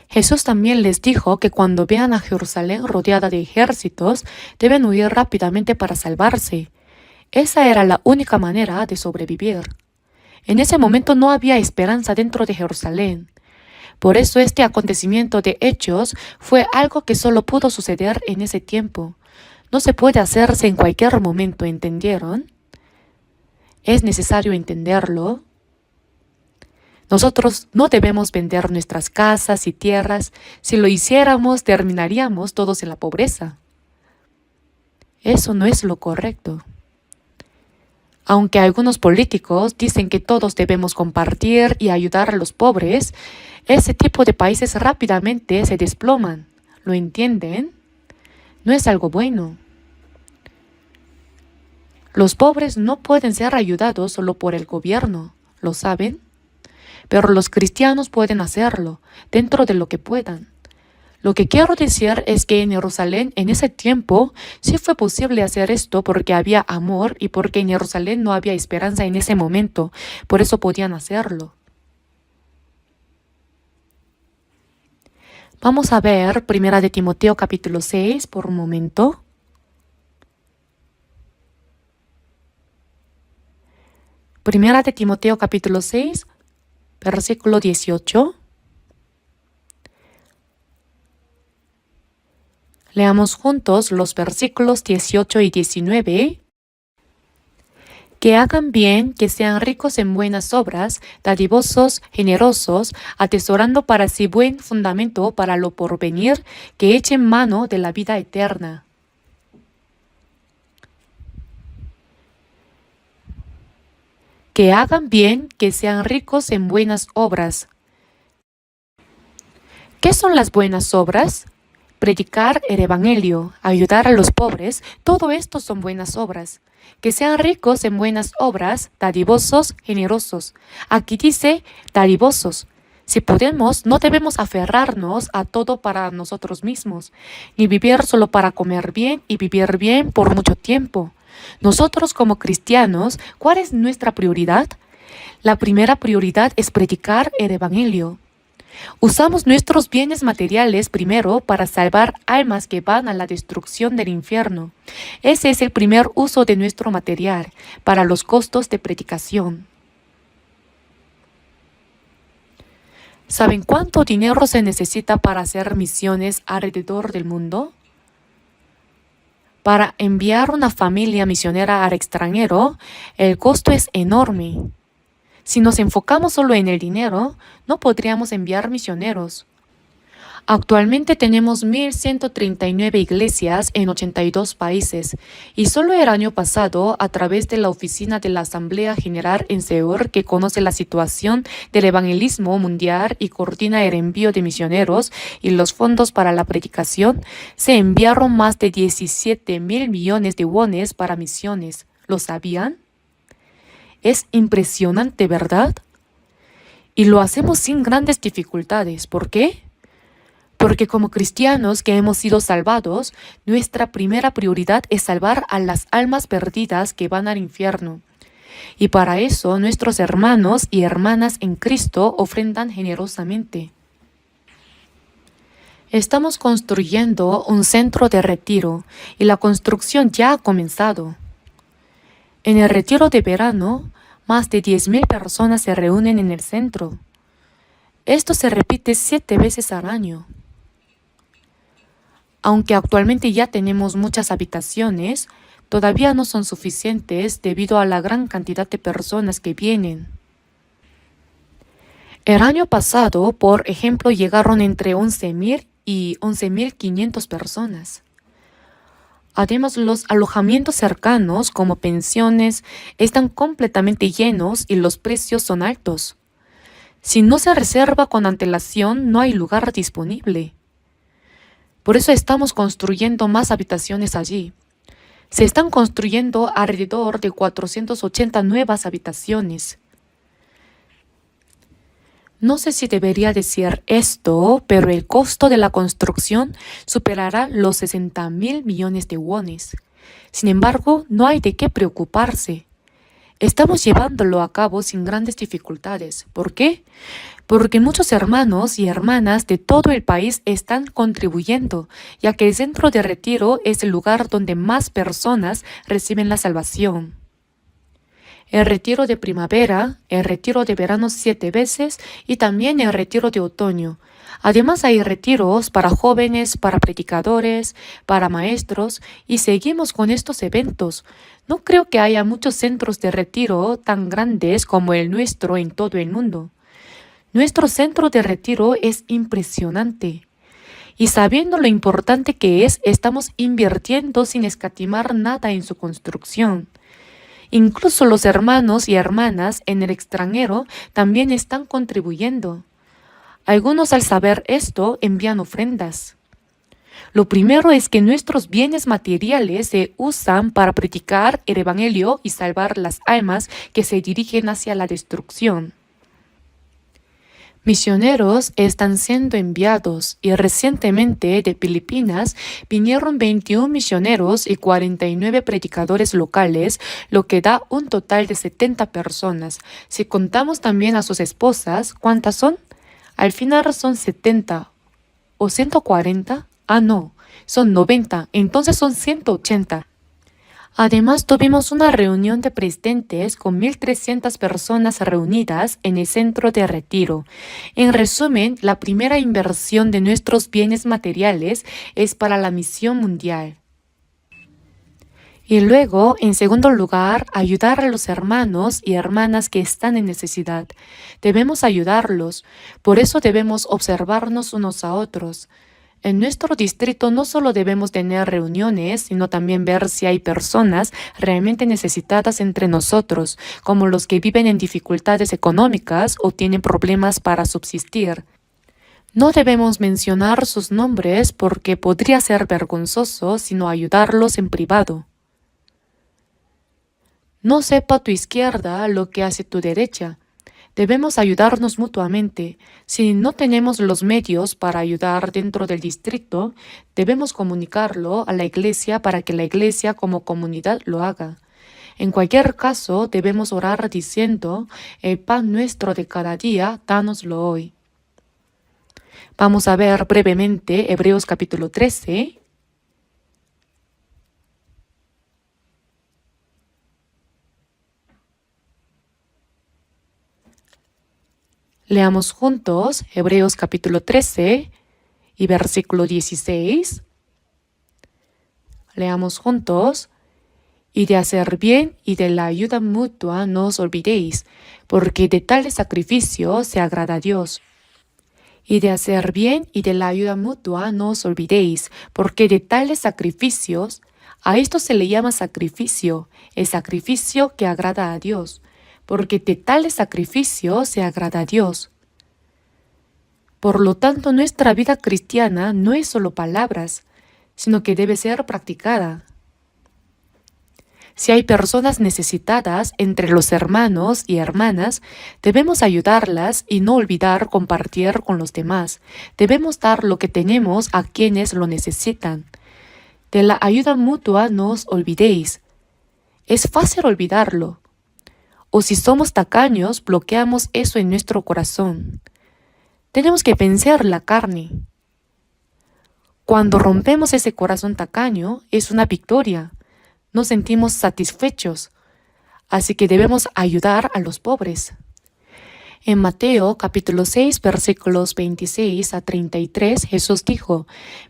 Jesús también les dijo que cuando vean a Jerusalén rodeada de ejércitos, deben huir rápidamente para salvarse. Esa era la única manera de sobrevivir. En ese momento no había esperanza dentro de Jerusalén. Por eso este acontecimiento de hechos fue algo que solo pudo suceder en ese tiempo. No se puede hacerse en cualquier momento, ¿entendieron? Es necesario entenderlo. Nosotros no debemos vender nuestras casas y tierras. Si lo hiciéramos, terminaríamos todos en la pobreza. Eso no es lo correcto. Aunque algunos políticos dicen que todos debemos compartir y ayudar a los pobres, ese tipo de países rápidamente se desploman. ¿Lo entienden? No es algo bueno. Los pobres no pueden ser ayudados solo por el gobierno, ¿lo saben? Pero los cristianos pueden hacerlo, dentro de lo que puedan. Lo que quiero decir es que en Jerusalén en ese tiempo sí fue posible hacer esto porque había amor y porque en Jerusalén no había esperanza en ese momento, por eso podían hacerlo. Vamos a ver 1 de Timoteo capítulo 6 por un momento. Primera de Timoteo capítulo 6, versículo 18. Leamos juntos los versículos 18 y 19. Que hagan bien, que sean ricos en buenas obras, dadivosos, generosos, atesorando para sí buen fundamento para lo porvenir, que echen mano de la vida eterna. Que hagan bien, que sean ricos en buenas obras. ¿Qué son las buenas obras? Predicar el evangelio, ayudar a los pobres, todo esto son buenas obras. Que sean ricos en buenas obras, dadivosos, generosos. Aquí dice dadivosos. Si podemos, no debemos aferrarnos a todo para nosotros mismos, ni vivir solo para comer bien y vivir bien por mucho tiempo. Nosotros como cristianos, ¿cuál es nuestra prioridad? La primera prioridad es predicar el evangelio. Usamos nuestros bienes materiales primero para salvar almas que van a la destrucción del infierno. Ese es el primer uso de nuestro material para los costos de predicación. ¿Saben cuánto dinero se necesita para hacer misiones alrededor del mundo? Para enviar una familia misionera al extranjero, el costo es enorme. Si nos enfocamos solo en el dinero, no podríamos enviar misioneros. Actualmente tenemos 1.139 iglesias en 82 países y solo el año pasado, a través de la oficina de la Asamblea General en Seúl, que conoce la situación del evangelismo mundial y coordina el envío de misioneros y los fondos para la predicación, se enviaron más de 17.000 millones de wones para misiones. ¿Lo sabían? Es impresionante, ¿verdad? Y lo hacemos sin grandes dificultades. ¿Por qué? Porque como cristianos que hemos sido salvados, nuestra primera prioridad es salvar a las almas perdidas que van al infierno. Y para eso nuestros hermanos y hermanas en Cristo ofrendan generosamente. Estamos construyendo un centro de retiro y la construcción ya ha comenzado. En el retiro de verano, más de 10.000 personas se reúnen en el centro. Esto se repite 7 veces al año. Aunque actualmente ya tenemos muchas habitaciones, todavía no son suficientes debido a la gran cantidad de personas que vienen. El año pasado, por ejemplo, llegaron entre 11.000 y 11.500 personas. Además, los alojamientos cercanos, como pensiones, están completamente llenos y los precios son altos. Si no se reserva con antelación, no hay lugar disponible. Por eso estamos construyendo más habitaciones allí. Se están construyendo alrededor de 480 nuevas habitaciones. No sé si debería decir esto, pero el costo de la construcción superará los 60.000 millones de wones. Sin embargo, no hay de qué preocuparse. Estamos llevándolo a cabo sin grandes dificultades. ¿Por qué? Porque muchos hermanos y hermanas de todo el país están contribuyendo, ya que el centro de retiro es el lugar donde más personas reciben la salvación. El retiro de primavera, el retiro de verano 7 veces y también el retiro de otoño. Además hay retiros para jóvenes, para predicadores, para maestros y seguimos con estos eventos. No creo que haya muchos centros de retiro tan grandes como el nuestro en todo el mundo. Nuestro centro de retiro es impresionante. Y sabiendo lo importante que es, estamos invirtiendo sin escatimar nada en su construcción. Incluso los hermanos y hermanas en el extranjero también están contribuyendo. Algunos al saber esto envían ofrendas. Lo primero es que nuestros bienes materiales se usan para predicar el evangelio y salvar las almas que se dirigen hacia la destrucción. Misioneros están siendo enviados y recientemente de Filipinas vinieron 21 misioneros y 49 predicadores locales, lo que da un total de 70 personas. Si contamos también a sus esposas, ¿cuántas son? Al final son 70 o 140. No, son 90, entonces son 180. Además, tuvimos una reunión de presidentes con 1.300 personas reunidas en el centro de retiro. En resumen, la primera inversión de nuestros bienes materiales es para la misión mundial. Y luego, en segundo lugar, ayudar a los hermanos y hermanas que están en necesidad. Debemos ayudarlos, por eso debemos observarnos unos a otros. En nuestro distrito no solo debemos tener reuniones, sino también ver si hay personas realmente necesitadas entre nosotros, como los que viven en dificultades económicas o tienen problemas para subsistir. No debemos mencionar sus nombres porque podría ser vergonzoso, sino ayudarlos en privado. No sepa tu izquierda lo que hace tu derecha. Debemos ayudarnos mutuamente. Si no tenemos los medios para ayudar dentro del distrito, debemos comunicarlo a la iglesia para que la iglesia como comunidad lo haga. En cualquier caso, debemos orar diciendo, el pan nuestro de cada día, dánoslo hoy. Vamos a ver brevemente Hebreos capítulo 13. Leamos juntos Hebreos capítulo 13 y versículo 16. Leamos juntos. Y de hacer bien y de la ayuda mutua no os olvidéis, porque de tal sacrificio se agrada a Dios. Y de hacer bien y de la ayuda mutua no os olvidéis, porque de tales sacrificios, a esto se le llama sacrificio, el sacrificio que agrada a Dios, porque de tales sacrificios se agrada a Dios. Por lo tanto, nuestra vida cristiana no es solo palabras, sino que debe ser practicada. Si hay personas necesitadas entre los hermanos y hermanas, debemos ayudarlas y no olvidar compartir con los demás. Debemos dar lo que tenemos a quienes lo necesitan. De la ayuda mutua no os olvidéis. Es fácil olvidarlo. O si somos tacaños, bloqueamos eso en nuestro corazón. Tenemos que vencer la carne. Cuando rompemos ese corazón tacaño, es una victoria. Nos sentimos satisfechos, así que debemos ayudar a los pobres. En Mateo capítulo 6 versículos 26 a 33 Jesús dijo,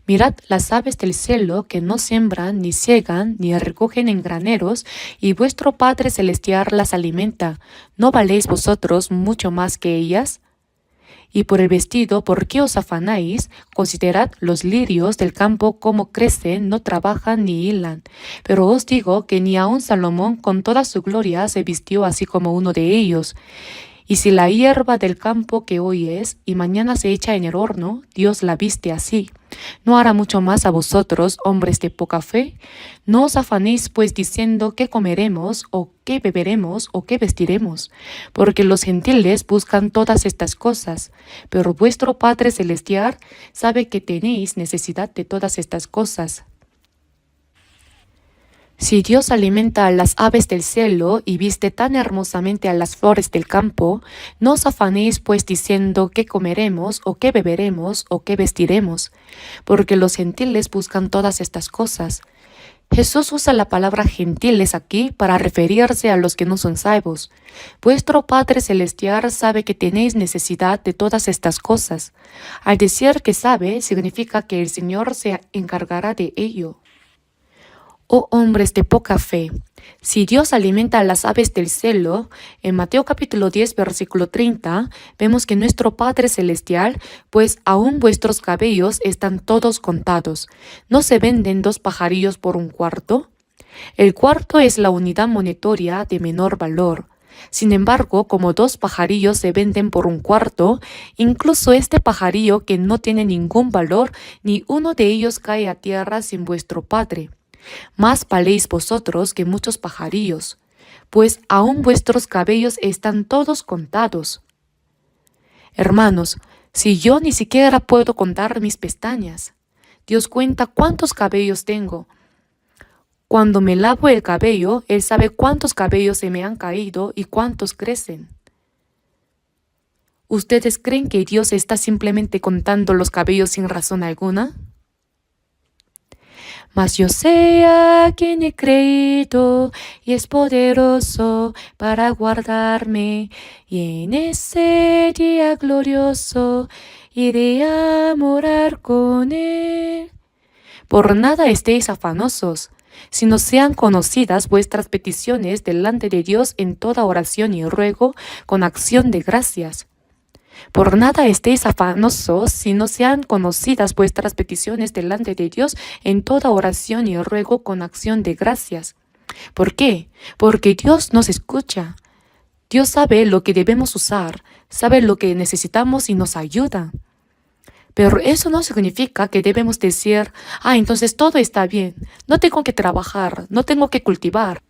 mirad las aves del cielo que no siembran, ni ciegan, ni recogen en graneros, y vuestro Padre Celestial las alimenta. ¿No valéis vosotros mucho más que ellas? Y por el vestido, ¿por qué os afanáis? Considerad los lirios del campo cómo crecen, no trabajan ni hilan. Pero os digo que ni aun Salomón con toda su gloria se vistió así como uno de ellos. Y si la hierba del campo que hoy es y mañana se echa en el horno, Dios la viste así. ¿No hará mucho más a vosotros, hombres de poca fe? No os afanéis pues diciendo qué comeremos, o qué beberemos, o qué vestiremos, porque los gentiles buscan todas estas cosas, pero vuestro Padre Celestial sabe que tenéis necesidad de todas estas cosas. Si Dios alimenta a las aves del cielo y viste tan hermosamente a las flores del campo, no os afanéis pues diciendo qué comeremos, o qué beberemos, o qué vestiremos, porque los gentiles buscan todas estas cosas. Jesús usa la palabra gentiles aquí para referirse a los que no son salvos. Vuestro Padre Celestial sabe que tenéis necesidad de todas estas cosas. Al decir que sabe, significa que el Señor se encargará de ello. Oh hombres de poca fe, si Dios alimenta a las aves del cielo, en Mateo capítulo 10 versículo 30, vemos que nuestro Padre Celestial, pues aún vuestros cabellos están todos contados. ¿No se venden 2 pajarillos por un cuarto? El cuarto es la unidad monetaria de menor valor. Sin embargo, como 2 pajarillos se venden por un cuarto, incluso este pajarillo que no tiene ningún valor, ni uno de ellos cae a tierra sin vuestro Padre. Más valéis vosotros que muchos pajarillos, pues aún vuestros cabellos están todos contados. Hermanos, si yo ni siquiera puedo contar mis pestañas, Dios cuenta cuántos cabellos tengo. Cuando me lavo el cabello, Él sabe cuántos cabellos se me han caído y cuántos crecen. ¿Ustedes creen que Dios está simplemente contando los cabellos sin razón alguna? Mas yo sé a quien he creído y es poderoso para guardarme, y en ese día glorioso iré a morar con Él. Por nada estéis afanosos, sino sean conocidas vuestras peticiones delante de Dios en toda oración y ruego con acción de gracias. Por nada estéis afanosos, sino sean conocidas vuestras peticiones delante de Dios en toda oración y ruego con acción de gracias. ¿Por qué? Porque Dios nos escucha. Dios sabe lo que debemos usar, sabe lo que necesitamos y nos ayuda. Pero eso no significa que debemos decir, entonces todo está bien, no tengo que trabajar, no tengo que cultivar.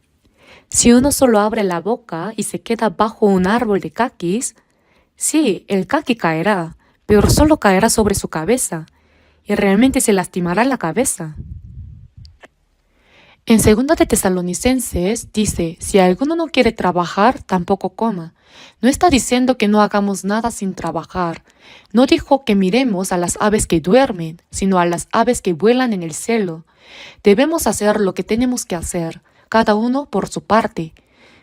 Si uno solo abre la boca y se queda bajo un árbol de caquis, sí, el caqui caerá, pero solo caerá sobre su cabeza y realmente se lastimará la cabeza. En 2 de Tesalonicenses dice, si alguno no quiere trabajar, tampoco coma. No está diciendo que no hagamos nada sin trabajar. No dijo que miremos a las aves que duermen, sino a las aves que vuelan en el cielo. Debemos hacer lo que tenemos que hacer, cada uno por su parte.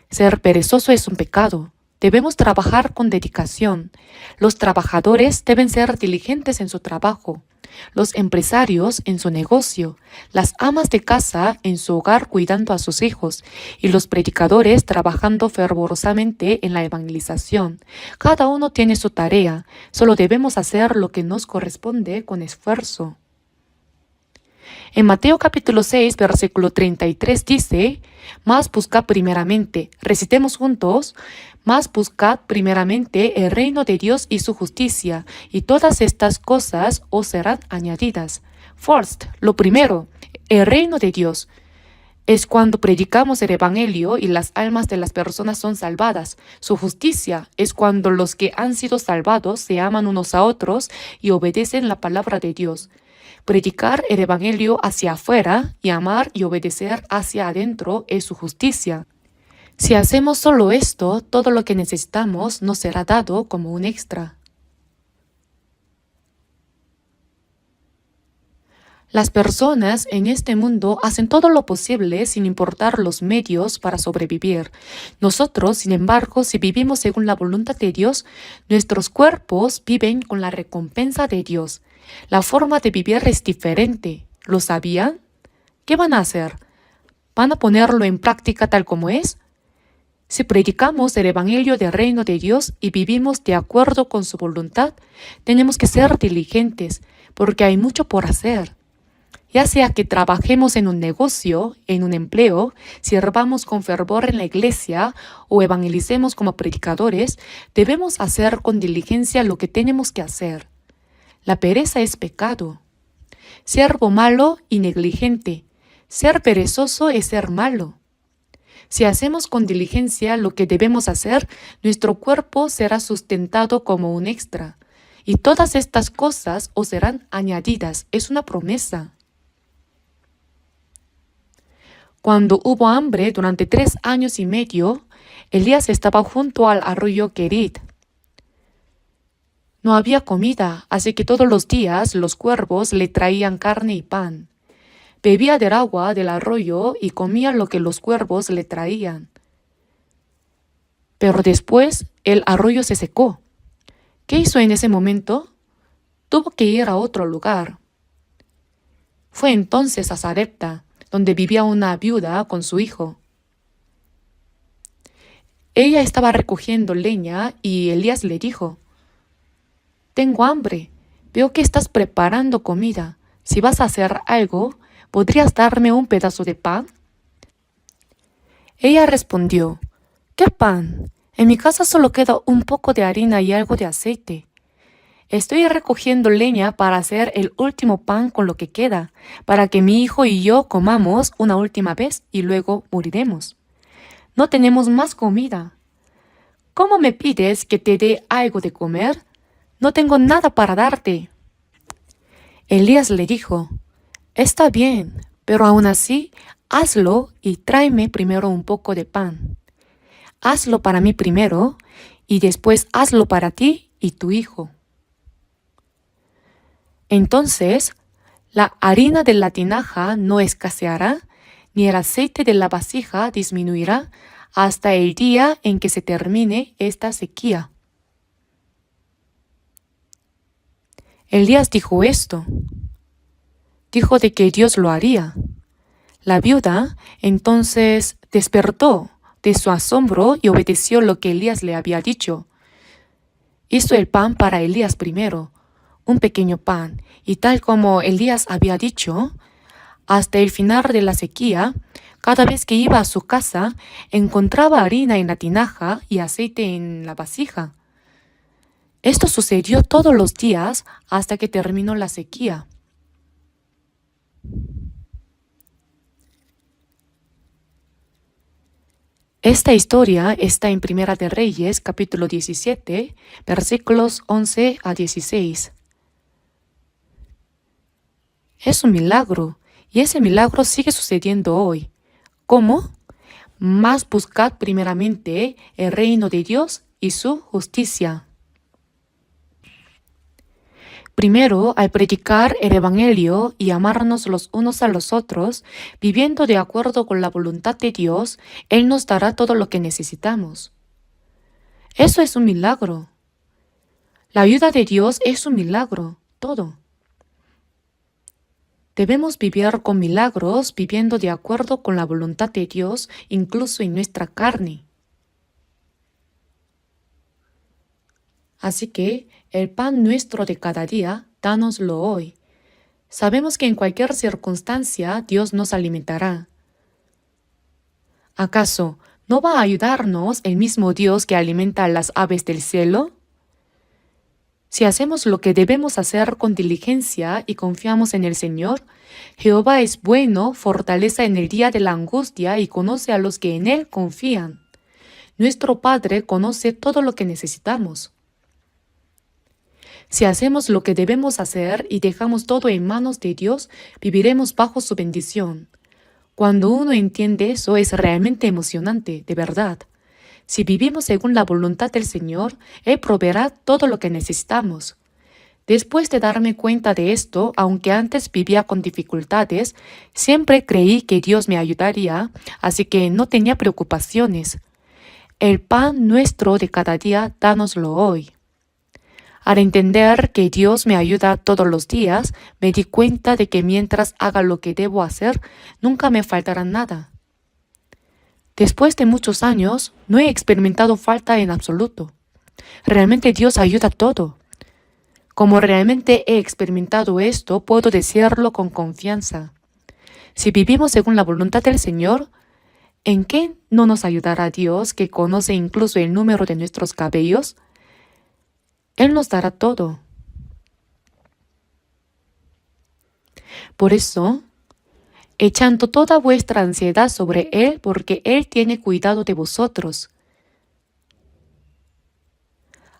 Ser perezoso es un pecado. Debemos trabajar con dedicación. Los trabajadores deben ser diligentes en su trabajo. Los empresarios en su negocio, las amas de casa en su hogar cuidando a sus hijos y los predicadores trabajando fervorosamente en la evangelización. Cada uno tiene su tarea, solo debemos hacer lo que nos corresponde con esfuerzo. En Mateo capítulo 6, versículo 33 dice, mas buscad primeramente, recitemos juntos, mas buscad primeramente el reino de Dios y su justicia, y todas estas cosas os serán añadidas. First, lo primero, el reino de Dios. Es cuando predicamos el evangelio y las almas de las personas son salvadas. Su justicia es cuando los que han sido salvados se aman unos a otros y obedecen la palabra de Dios. Predicar el evangelio hacia afuera y amar y obedecer hacia adentro es su justicia. Si hacemos solo esto, todo lo que necesitamos nos será dado como un extra. Las personas en este mundo hacen todo lo posible sin importar los medios para sobrevivir. Nosotros, sin embargo, si vivimos según la voluntad de Dios, nuestros cuerpos viven con la recompensa de Dios. La forma de vivir es diferente. ¿Lo sabían? ¿Qué van a hacer? ¿Van a ponerlo en práctica tal como es? Si predicamos el evangelio del reino de Dios y vivimos de acuerdo con su voluntad, tenemos que ser diligentes, porque hay mucho por hacer. Ya sea que trabajemos en un negocio, en un empleo, sirvamos con fervor en la iglesia o evangelicemos como predicadores, debemos hacer con diligencia lo que tenemos que hacer. La pereza es pecado. Siervo malo y negligente. Ser perezoso es ser malo. Si hacemos con diligencia lo que debemos hacer, nuestro cuerpo será sustentado como un extra. Y todas estas cosas os serán añadidas. Es una promesa. Cuando hubo hambre durante 3 años y medio, Elías estaba junto al arroyo Kerit. No había comida, así que todos los días los cuervos le traían carne y pan. Bebía del agua del arroyo y comía lo que los cuervos le traían. Pero después el arroyo se secó. ¿Qué hizo en ese momento? Tuvo que ir a otro lugar. Fue entonces a Sarepta, donde vivía una viuda con su hijo. Ella estaba recogiendo leña y Elías le dijo, tengo hambre, veo que estás preparando comida. Si vas a hacer algo, ¿podrías darme un pedazo de pan? Ella respondió, ¿qué pan? En mi casa solo queda un poco de harina y algo de aceite. Estoy recogiendo leña para hacer el último pan con lo que queda, para que mi hijo y yo comamos una última vez y luego moriremos. No tenemos más comida. ¿Cómo me pides que te dé algo de comer? No tengo nada para darte. Elías le dijo, está bien, pero aún así, hazlo y tráeme primero un poco de pan. Hazlo para mí primero y después hazlo para ti y tu hijo. Entonces, la harina de la tinaja no escaseará, ni el aceite de la vasija disminuirá hasta el día en que se termine esta sequía. Elías dijo esto. Dijo de que Dios lo haría. La viuda entonces despertó de su asombro y obedeció lo que Elías le había dicho. Hizo el pan para Elías primero, un pequeño pan, y tal como Elías había dicho, hasta el final de la sequía, cada vez que iba a su casa, encontraba harina en la tinaja y aceite en la vasija. Esto sucedió todos los días hasta que terminó la sequía. Esta historia está en Primera de Reyes, capítulo 17, versículos 11 a 16. Es un milagro, y ese milagro sigue sucediendo hoy. ¿Cómo? Más buscad primeramente el reino de Dios y su justicia. Primero, al predicar el Evangelio y amarnos los unos a los otros, viviendo de acuerdo con la voluntad de Dios, Él nos dará todo lo que necesitamos. Eso es un milagro. La ayuda de Dios es un milagro, todo. Debemos vivir con milagros, viviendo de acuerdo con la voluntad de Dios, incluso en nuestra carne. Así que el pan nuestro de cada día, dánoslo hoy. Sabemos que en cualquier circunstancia Dios nos alimentará. ¿Acaso no va a ayudarnos el mismo Dios que alimenta a las aves del cielo? Si hacemos lo que debemos hacer con diligencia y confiamos en el Señor, Jehová es bueno, fortaleza en el día de la angustia y conoce a los que en Él confían. Nuestro Padre conoce todo lo que necesitamos. Si hacemos lo que debemos hacer y dejamos todo en manos de Dios, viviremos bajo su bendición. Cuando uno entiende eso es realmente emocionante, de verdad. Si vivimos según la voluntad del Señor, Él proveerá todo lo que necesitamos. Después de darme cuenta de esto, aunque antes vivía con dificultades, siempre creí que Dios me ayudaría, así que no tenía preocupaciones. El pan nuestro de cada día, dánoslo hoy. Al entender que Dios me ayuda todos los días, me di cuenta de que mientras haga lo que debo hacer, nunca me faltará nada. Después de muchos años, no he experimentado falta en absoluto. Realmente Dios ayuda todo. Como realmente he experimentado esto, puedo decirlo con confianza. Si vivimos según la voluntad del Señor, ¿en qué no nos ayudará Dios, que conoce incluso el número de nuestros cabellos? Él nos dará todo. Por eso, echando toda vuestra ansiedad sobre Él, porque Él tiene cuidado de vosotros.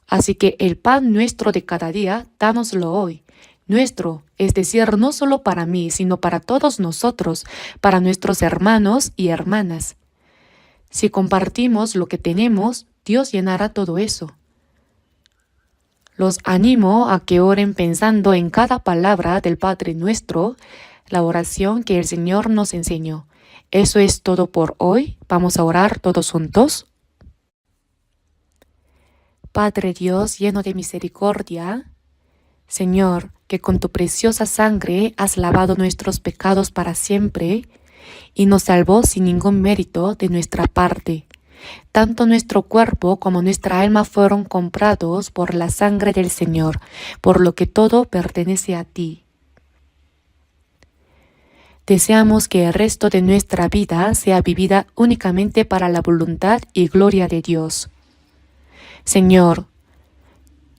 Así que el pan nuestro de cada día, dánoslo hoy. Nuestro, es decir, no solo para mí, sino para todos nosotros, para nuestros hermanos y hermanas. Si compartimos lo que tenemos, Dios llenará todo eso. Los animo a que oren pensando en cada palabra del Padre Nuestro, la oración que el Señor nos enseñó. Eso es todo por hoy. Vamos a orar todos juntos. Padre Dios, lleno de misericordia, Señor, que con tu preciosa sangre has lavado nuestros pecados para siempre y nos salvó sin ningún mérito de nuestra parte. Tanto nuestro cuerpo como nuestra alma fueron comprados por la sangre del Señor, por lo que todo pertenece a ti. Deseamos que el resto de nuestra vida sea vivida únicamente para la voluntad y gloria de Dios. Señor,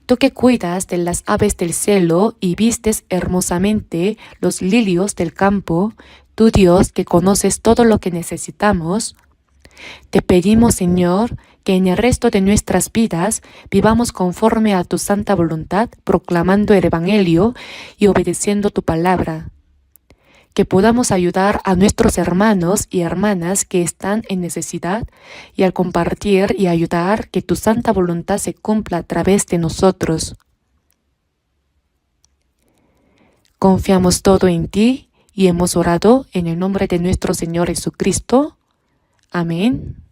tú que cuidas de las aves del cielo y vistes hermosamente los lirios del campo, tú Dios que conoces todo lo que necesitamos, te pedimos, Señor, que en el resto de nuestras vidas vivamos conforme a tu santa voluntad, proclamando el Evangelio y obedeciendo tu palabra. Que podamos ayudar a nuestros hermanos y hermanas que están en necesidad y al compartir y ayudar que tu santa voluntad se cumpla a través de nosotros. Confiamos todo en ti y hemos orado en el nombre de nuestro Señor Jesucristo. Amén.